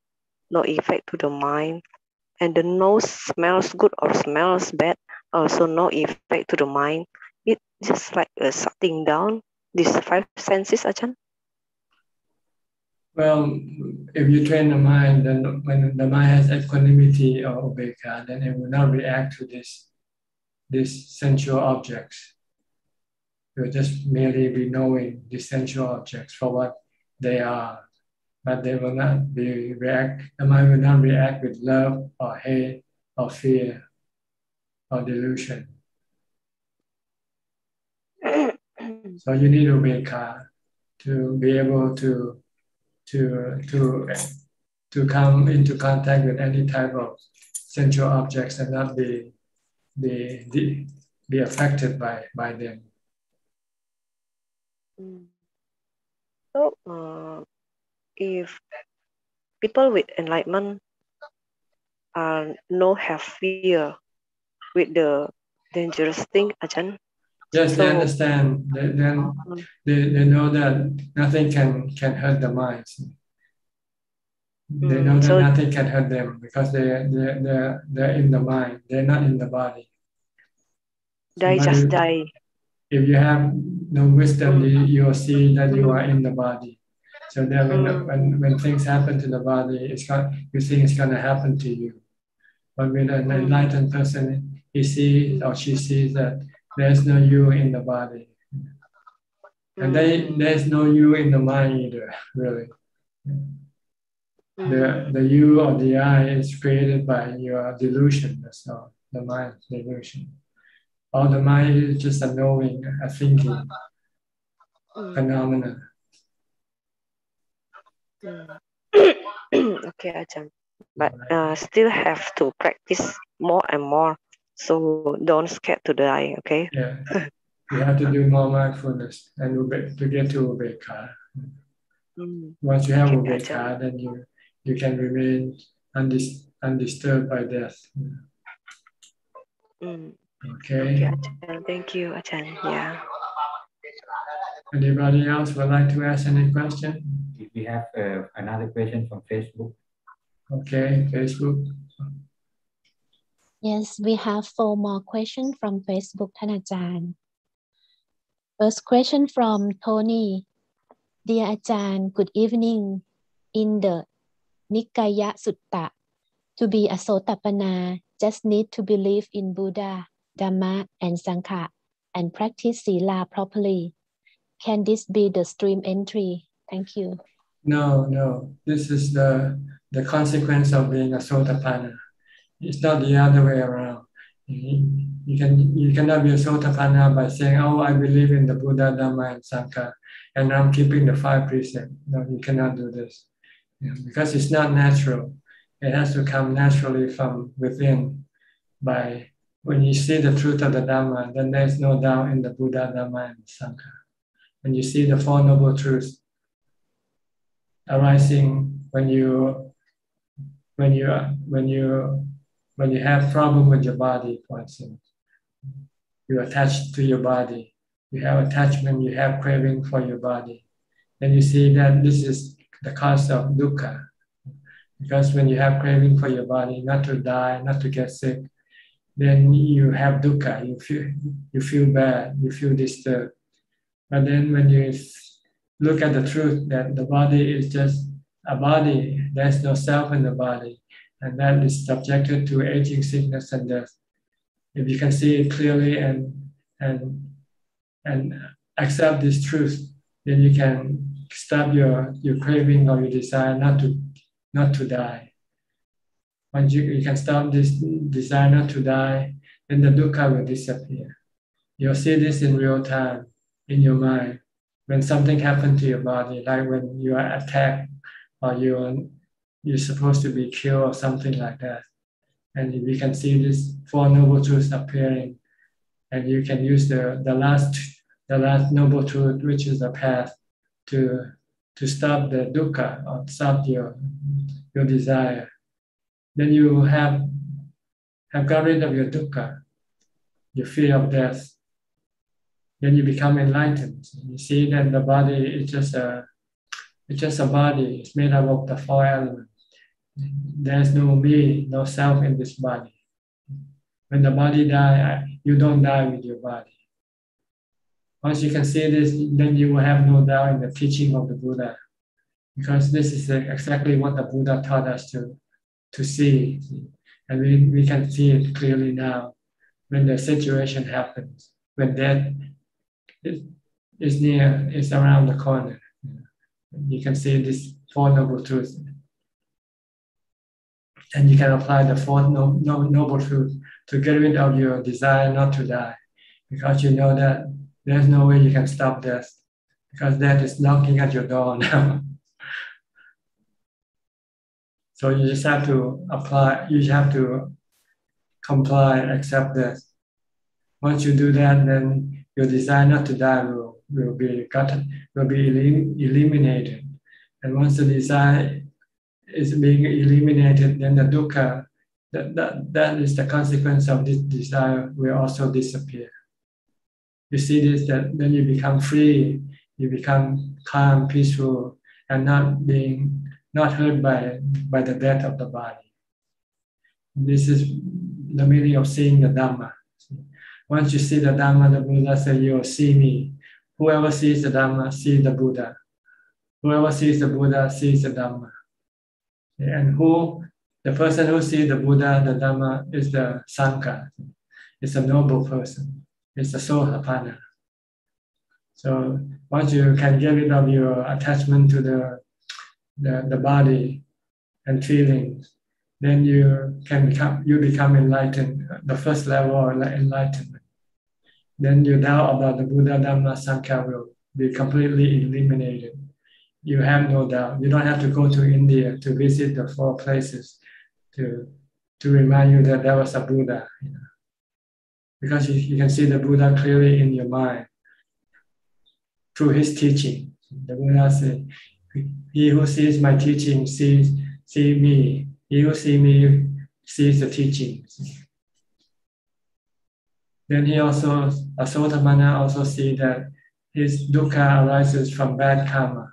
effect to the mind. And the nose smells good or smells bad, also no effect to the mind. It's just like shutting down these five senses, Ajahn. Well, if you train the mind, then when the mind has equanimity or upekkha, then it will not react to these sensual objects. It will just merely be knowing these sensual objects for what they are, but they will not react. The mind will not react with love or hate or fear or delusion. So you need upekkha to be able to come into contact with any type of sensual objects and not be affected by them. So, if people with enlightenment no have fear with the dangerous thing, Ajahn. Yes, they understand. They know that nothing can hurt the minds. They know that nothing can hurt them because they're in the mind. They're not in the body. Die. if you have no wisdom, you will see that you are in the body. So then when things happen to the body, you think it's going to happen to you. But with an enlightened person, he sees or she sees that there's no you in the body. And there's no you in the mind either, really. The you or the I is created by your delusion, that's all, the mind delusion. All the mind is just a knowing, a thinking phenomena. Okay, Ajahn. But still have to practice more and more. So don't scared to die, okay? Yeah. You have to do more mindfulness and to get to ubekha. Once you have ubekha, then you can remain undisturbed by death. Okay. Ajahn. Thank you, Ajahn. Yeah. Anybody else would like to ask any question? We have another question from Facebook. Okay, Facebook. Yes, we have 4 more questions from Facebook,ท่านอาจารย์. First question from Tony. Dear Ajahn, good evening. In the Nikaya Sutta, to be a Sotapanna, just need to believe in Buddha, Dhamma, and Sangha, and practice Sila properly. Can this be the stream entry? Thank you. No. This is the consequence of being a Sotapanna. It's not the other way around. You cannot be a Sotapanna by saying, "Oh, I believe in the Buddha, Dhamma, and Sangha, and I'm keeping the 5 precepts." No, you cannot do this because it's not natural. It has to come naturally from within. By when you see the truth of the Dhamma, then there's no doubt in the Buddha, Dhamma, and Sangha. When you see the 4 noble truths arising when you have problem with your body, for instance, you attach to your body, you have attachment, you have craving for your body, then you see that this is the cause of dukkha. Because when you have craving for your body, not to die, not to get sick, then you have dukkha. You feel bad, you feel disturbed. But then when you look at the truth that the body is just a body, there's no self in the body, and that is subjected to aging, sickness, and death. If you can see it clearly and accept this truth, then you can stop your craving or your desire not to die. Once you can stop this desire not to die, then the dukkha will disappear. You'll see this in real time in your mind. When something happens to your body, like when you are attacked or you're supposed to be killed or something like that, and we can see these 4 noble truths appearing, and you can use the last noble truth, which is the path, to stop the dukkha or stop your desire. Then you have got rid of your dukkha, your fear of death. Then you become enlightened. You see that the body is just a body. It's made up of the 4 elements. There's no me, no self in this body. When the body dies, you don't die with your body. Once you can see this, then you will have no doubt in the teaching of the Buddha, because this is exactly what the Buddha taught us to see. And we can see it clearly now when the situation happens, when death is around the corner. You can see these 4 noble truths. And you can apply the 4 noble truths to get rid of your desire not to die, because you know that there's no way you can stop death, because death is knocking at your door now. So you just have to apply, you just have to comply, accept death. Once you do that, then your desire not to die will be eliminated. And once the desire is being eliminated, then the dukkha, that is the consequence of this desire, will also disappear. You see this, that then you become free, you become calm, peaceful, and not hurt by the death of the body. This is the meaning of seeing the Dhamma. Once you see the Dhamma, the Buddha said, you'll see me. Whoever sees the Dhamma, sees the Buddha. Whoever sees the Buddha, sees the Dhamma. And the person who sees the Buddha, the Dhamma, is the Sangha. It's a noble person. It's a Sohapana. So once you can get rid of your attachment to the body and feelings, then you become enlightened, the first level of enlightenment. Then your doubt about the Buddha, Dhamma, Sangha will be completely eliminated. You have no doubt. You don't have to go to India to visit the 4 places to remind you that there was a Buddha. Because you can see the Buddha clearly in your mind through his teaching. The Buddha said, he who sees my teaching sees me. He who sees me sees the teaching. Then Asotamana also see that his dukkha arises from bad karma.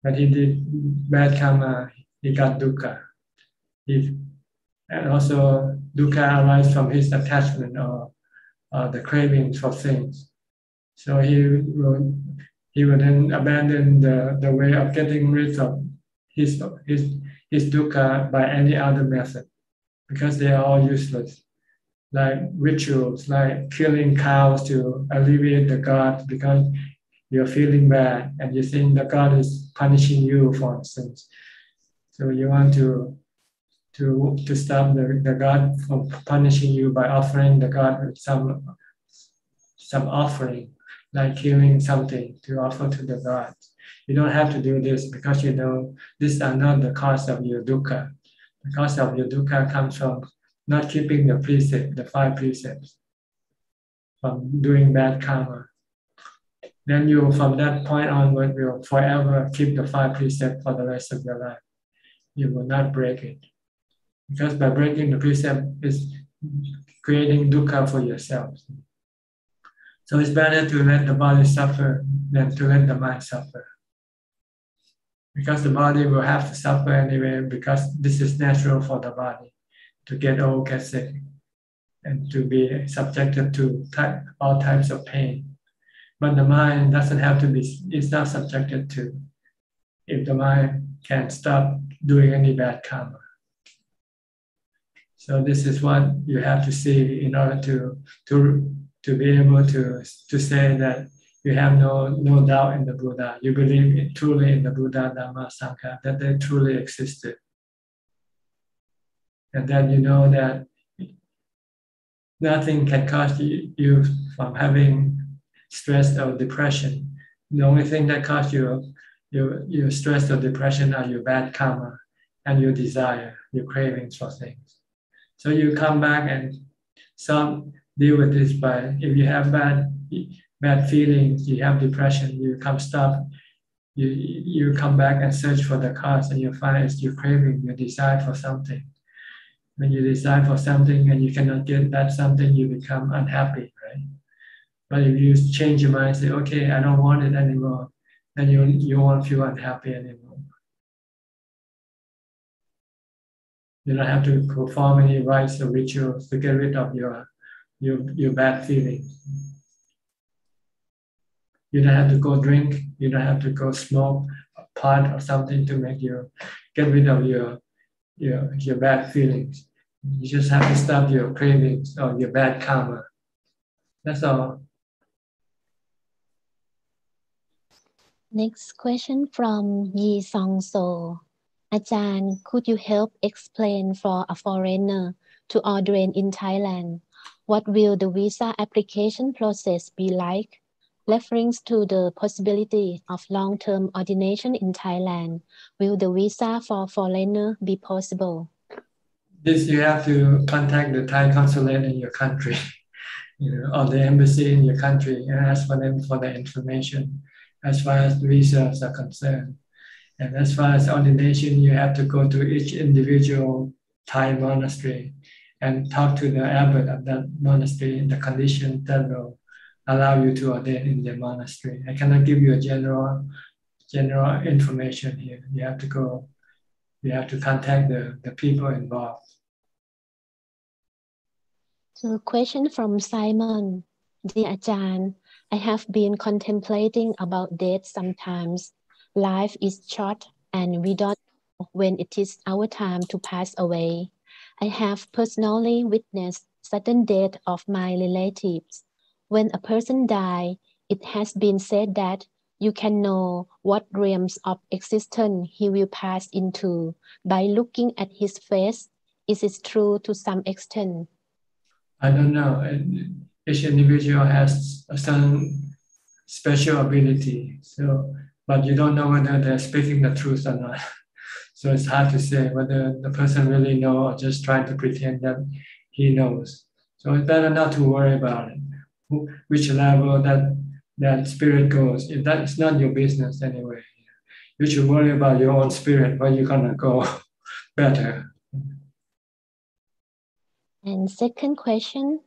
When he did bad karma, he got dukkha. And also dukkha arises from his attachment or the cravings for things. So he will then abandon the way of getting rid of his dukkha by any other method, because they are all useless. Like rituals, like killing cows to alleviate the god because you're feeling bad and you think the god is punishing you, for instance. So you want to stop the god from punishing you by offering the god with some offering, like killing something to offer to the god. You don't have to do this because you know these are not the cause of your dukkha. The cause of your dukkha comes from not keeping the precept, the 5 precepts, from doing bad karma. Then you, from that point onward, will forever keep the 5 precepts for the rest of your life. You will not break it. Because by breaking the precept is creating dukkha for yourself. So it's better to let the body suffer than to let the mind suffer. Because the body will have to suffer anyway, because this is natural for the body, to get old, get sick, and to be subjected to all types of pain. But the mind doesn't have to be, it's not subjected to, if the mind can stop doing any bad karma. So this is what you have to see in order to be able to say that you have no doubt in the Buddha. You believe truly in the Buddha, Dhamma, Sangha, that they truly existed. And then you know that nothing can cause you from having stress or depression. The only thing that causes your stress or depression are your bad karma and your desire, your cravings for things. So you come back and deal with this by, if you have bad feelings, you have depression, you come back and search for the cause, and you find it's your craving, your desire for something. When you desire for something and you cannot get that something, you become unhappy, right? But if you change your mind, say, okay, I don't want it anymore, then you won't feel unhappy anymore. You don't have to perform any rites or rituals to get rid of your bad feelings. You don't have to go drink. You don't have to go smoke pot or something to make you get rid of your bad feelings. You just have to stop your cravings or your bad karma. That's all. Next question from Yi Song So. Ajahn, could you help explain for a foreigner to ordain in Thailand? What will the visa application process be like? Referring to the possibility of long-term ordination in Thailand, will the visa for foreigner be possible? This you have to contact the Thai consulate in your country, or the embassy in your country, and ask for them for the information as far as visas are concerned. And as far as ordination, you have to go to each individual Thai monastery and talk to the abbot of that monastery in the condition that will allow you to ordain in the monastery. I cannot give you a general information here. You have to contact the people involved. So a question from Simon. Dear Ajahn, I have been contemplating about death sometimes. Life is short and we don't know when it is our time to pass away. I have personally witnessed sudden death of my relatives. When a person dies, it has been said that you can know what realms of existence he will pass into by looking at his face. Is it true to some extent? I don't know. Each individual has a certain special ability. So, but you don't know whether they're speaking the truth or not. So it's hard to say whether the person really knows or just trying to pretend that he knows. So it's better not to worry about it. Which level that spirit goes. If that is not your business anyway, you should worry about your own spirit, where you're gonna go better. And second question,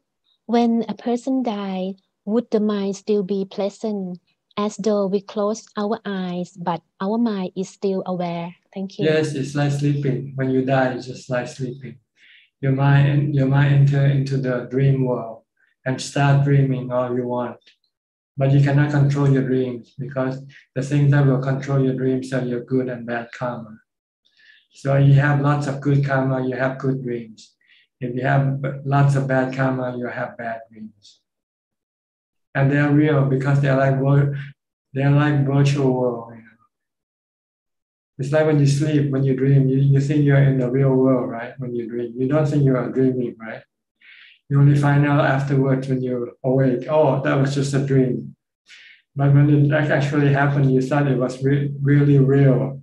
when a person dies, would the mind still be pleasant, as though we close our eyes, but our mind is still aware? Thank you. Yes, it's like sleeping. When you die, it's just like sleeping. Your mind enter into the dream world and start dreaming all you want. But you cannot control your dreams because the things that will control your dreams are your good and bad karma. So you have lots of good karma, you have good dreams. If you have lots of bad karma, you have bad dreams. And they are real because they're like virtual world. You know? It's like when you sleep, when you dream, you think you're in the real world, right? When you dream, you don't think you are dreaming, right? You only find out afterwards when you're awake. Oh, that was just a dream. But when it actually happened, you thought it was really real.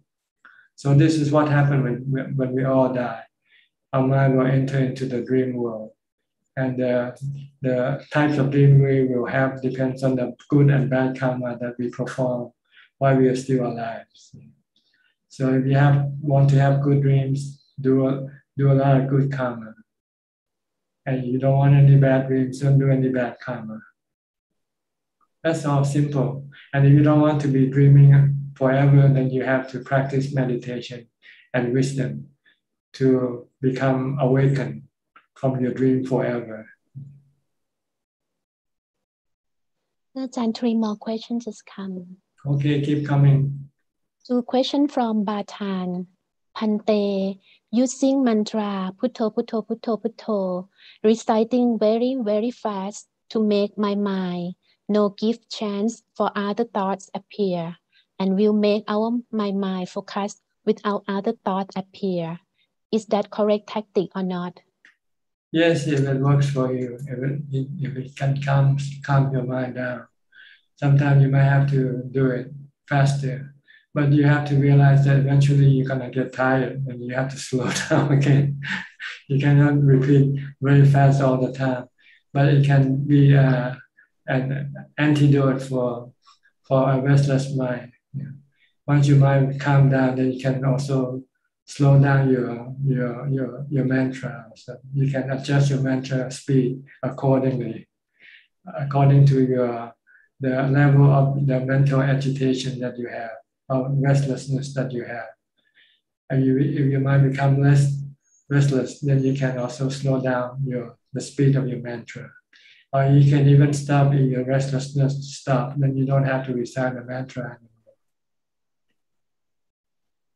So this is what happened when we all die. Our mind will enter into the dream world. And the types of dream we will have depends on the good and bad karma that we perform while we are still alive. So if you want to have good dreams, do a lot of good karma. And you don't want any bad dreams, don't do any bad karma. That's all simple. And if you don't want to be dreaming forever, then you have to practice meditation and wisdom to become awakened from your dream forever. And 3 more questions just come. Okay, keep coming. So question from Batan. Pante, using mantra, putto, putto, putto, putto, reciting very, very fast to make my mind no give chance for other thoughts appear, and will make my mind focus without other thoughts appear. Is that correct tactic or not? Yes, if it works for you, if it can calm your mind down. Sometimes you might have to do it faster, but you have to realize that eventually you're gonna get tired and you have to slow down again. You cannot repeat very fast all the time, but it can be an antidote for a restless mind. Yeah. Once your mind calm down, then you can also slow down your mantra. So you can adjust your mantra speed accordingly, according to the level of the mental agitation that you have, or restlessness that you have. And if your mind become less restless, then you can also slow down the speed of your mantra. Or you can even stop if your restlessness stop, then you don't have to recite the mantra anymore.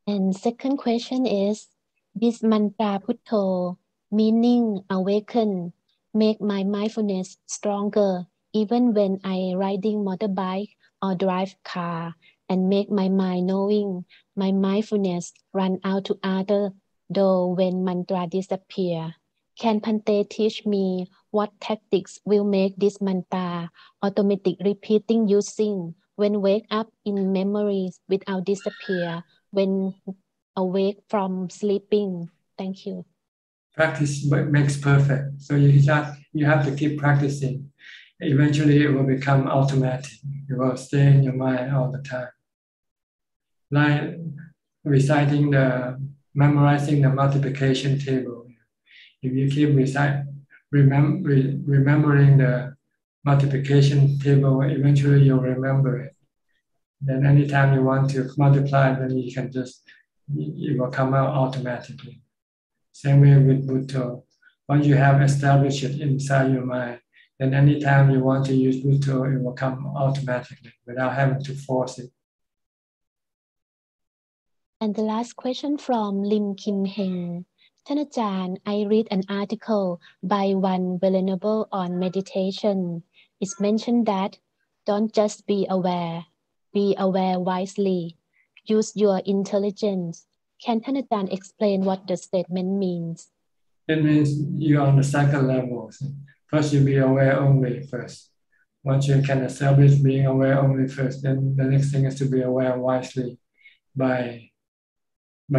And second question is, this mantra putto, meaning awaken, make my mindfulness stronger, even when I riding motorbike or drive car, and make my mind knowing my mindfulness run out to other, though when mantra disappear. Can Pante teach me what tactics will make this mantra automatic repeating using when wake up in memories without disappear when awake from sleeping? Thank you. Practice makes perfect. So you have to keep practicing. Eventually it will become automatic. It will stay in your mind all the time. Like memorizing the multiplication table. If you keep remembering the multiplication table, eventually you'll remember it. Then anytime you want to multiply, then you can it will come out automatically. Same way with Buddha. Once you have established it inside your mind, then anytime you want to use Buddha, it will come automatically without having to force it. And the last question from Lim Kim Heng. Tanajan, I read an article by one Venerable on meditation. It's mentioned that don't just be aware wisely. Use your intelligence. Can Tanajan explain what the statement means? It means you're on the second level. First, you be aware only first. Once you can establish being aware only first, then the next thing is to be aware wisely by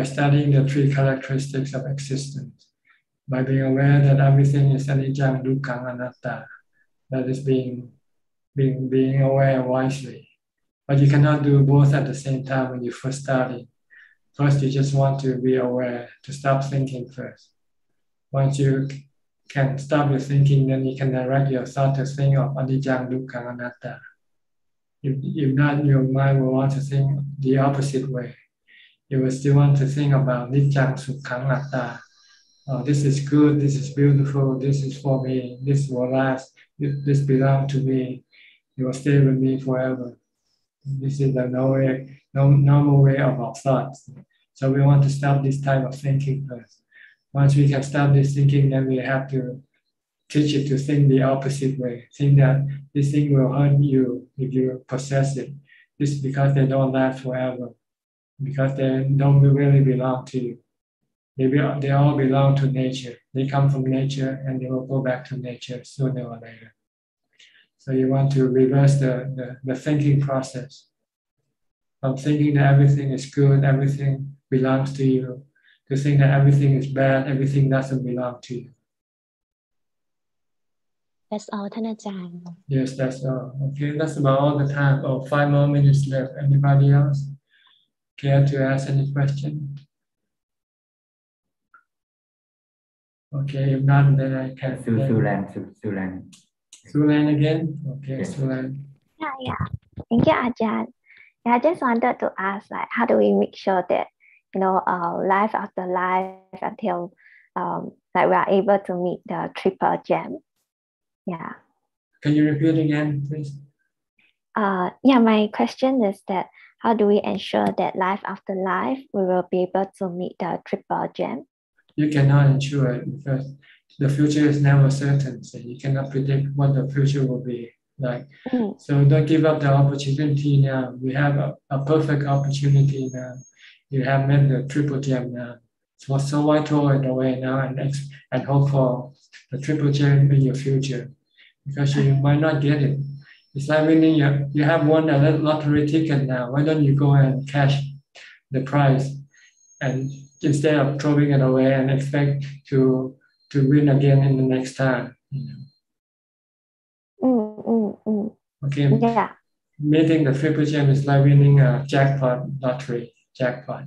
studying the three characteristics of existence, by being aware that everything is anicca, dukkha, anatta. That is being aware wisely. But you cannot do both at the same time when you first study. First, you just want to be aware, to stop thinking first. Once you can stop your thinking, then you can direct your thought to think of anicca, dukkha, anatta. If not, your mind will want to think the opposite way. You will still want to think about niccang, sukhang, atta. Oh, this is good, this is beautiful, this is for me, this will last, this belongs to me, it will stay with me forever. This is the normal way of our thoughts. So we want to stop this type of thinking first. Once we can stop this thinking, then we have to teach it to think the opposite way. Think that this thing will hurt you if you possess it. This is because they don't last forever, because they don't really belong to you. They all belong to nature. They come from nature and they will go back to nature sooner or later. So you want to reverse the thinking process from thinking that everything is good, everything belongs to you, to think that everything is bad, everything doesn't belong to you. That's all, Tanajan. Yes, that's all. Okay, that's about all the time. Oh, 5 more minutes left. Anybody else care to ask any question? Okay, if not, then I can. Sulan again? Okay, yes. Sulan. Yeah. Thank you, Ajahn. Yeah, I just wanted to ask, like, how do we make sure that, life after life until, like, we are able to meet the triple gem? Yeah. Can you repeat again, please? Yeah, my question is that how do we ensure that life after life we will be able to meet the triple gem? You cannot ensure it because the future is never certain. So you cannot predict what the future will be like. So don't give up the opportunity now. We have a perfect opportunity now. You have met the triple gem now. So why throw it away now and hope for the triple gem in your future? Because you might not get it. It's like winning you have won a lottery ticket now. Why don't you go and cash the prize and instead of throwing it away and expect to win again in the next time? Okay. Yeah. Meeting the triple gem is like winning a lottery jackpot.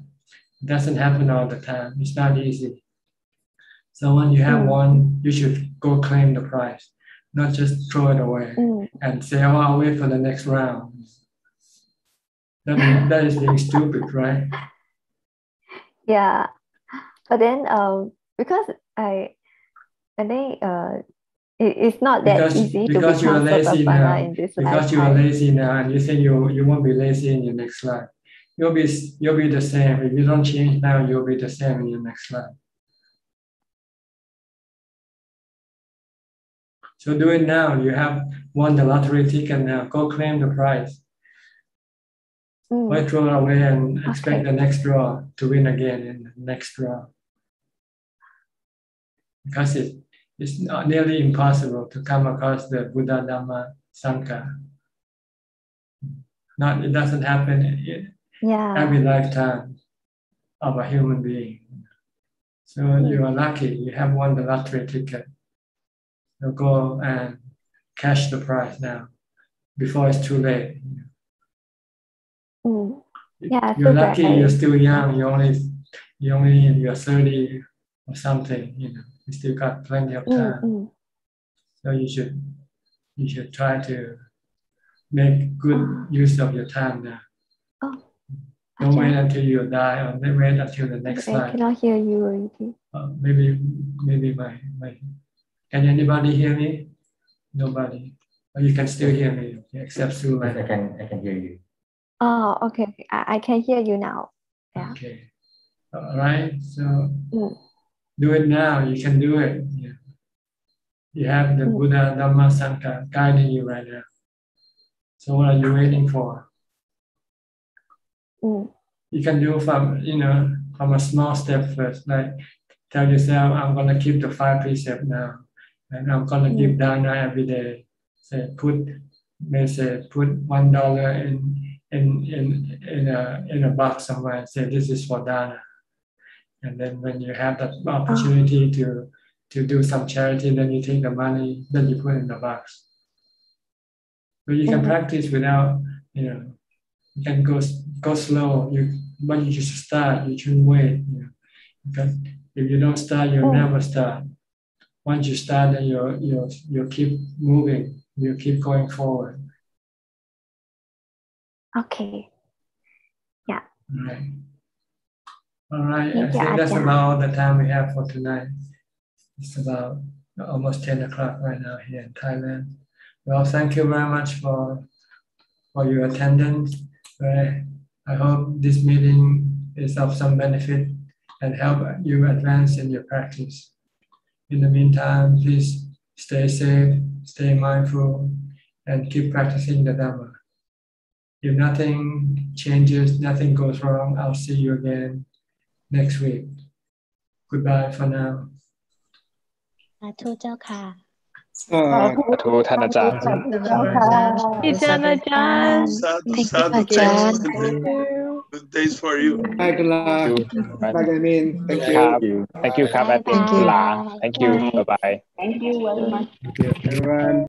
It doesn't happen all the time. It's not easy. So when you have won, you should go claim the prize, not just throw it away and say, "Oh, I'll wait for the next round." That is being stupid, right? Yeah, but then because I think it's not that easy to become Sotapanna in this lifetime. Because you are lazy now, and you think you won't be lazy in your next life. You'll be the same. If you don't change now, you'll be the same in your next life. So do it now. You have won the lottery ticket now. Go claim the prize. Why throw it away and expect the next draw to win again in the next draw? Because it's nearly impossible to come across the Buddha, Dhamma, Sangha. It doesn't happen every lifetime of a human being. So you are lucky. You have won the lottery ticket. So go and cash the prize now before it's too late. You're lucky. You're still young. You're only 30 or something. You still got plenty of time. So you should try to make good use of your time now. Don't wait until you die, or then wait until the next I life. cannot hear you already. Maybe my. Can anybody hear me? Nobody. Or you can still hear me, except Sue. Yes, I can hear you. Oh, okay. I can hear you now. Yeah. Okay. All right. So do it now. You can do it. Yeah. You have the Buddha, Dhamma, Sangha guiding you right now. So what are you waiting for? You can do from a small step first. Like tell yourself, I'm gonna keep the 5 precepts now, and I'm gonna give dana every day. Put $1 in a box somewhere and say this is for dana. And then when you have that opportunity to do some charity, then you take the money, then you put in the box. But you can practice without, you can go slow. But you just start. You shouldn't wait. Because if you don't start, you'll never start. Once you start, then you'll keep moving. You keep going forward. Okay. Yeah. All right. I think that's about all the time we have for tonight. It's about almost 10 o'clock right now here in Thailand. Well, thank you very much for your attendance. I hope this meeting is of some benefit and help you advance in your practice. In the meantime, please stay safe, stay mindful, and keep practicing the Dhamma. If nothing changes, nothing goes wrong, I'll see you again next week. Goodbye for now. สาธุเจ้าค่ะ สาธุท่านอาจารย์ Good days for you. Bye, Kula. Bye, Gamin. Thank you. Thank you, Admin. Kula. Thank you. Bye-bye. Thank you very much. Thank you, everyone.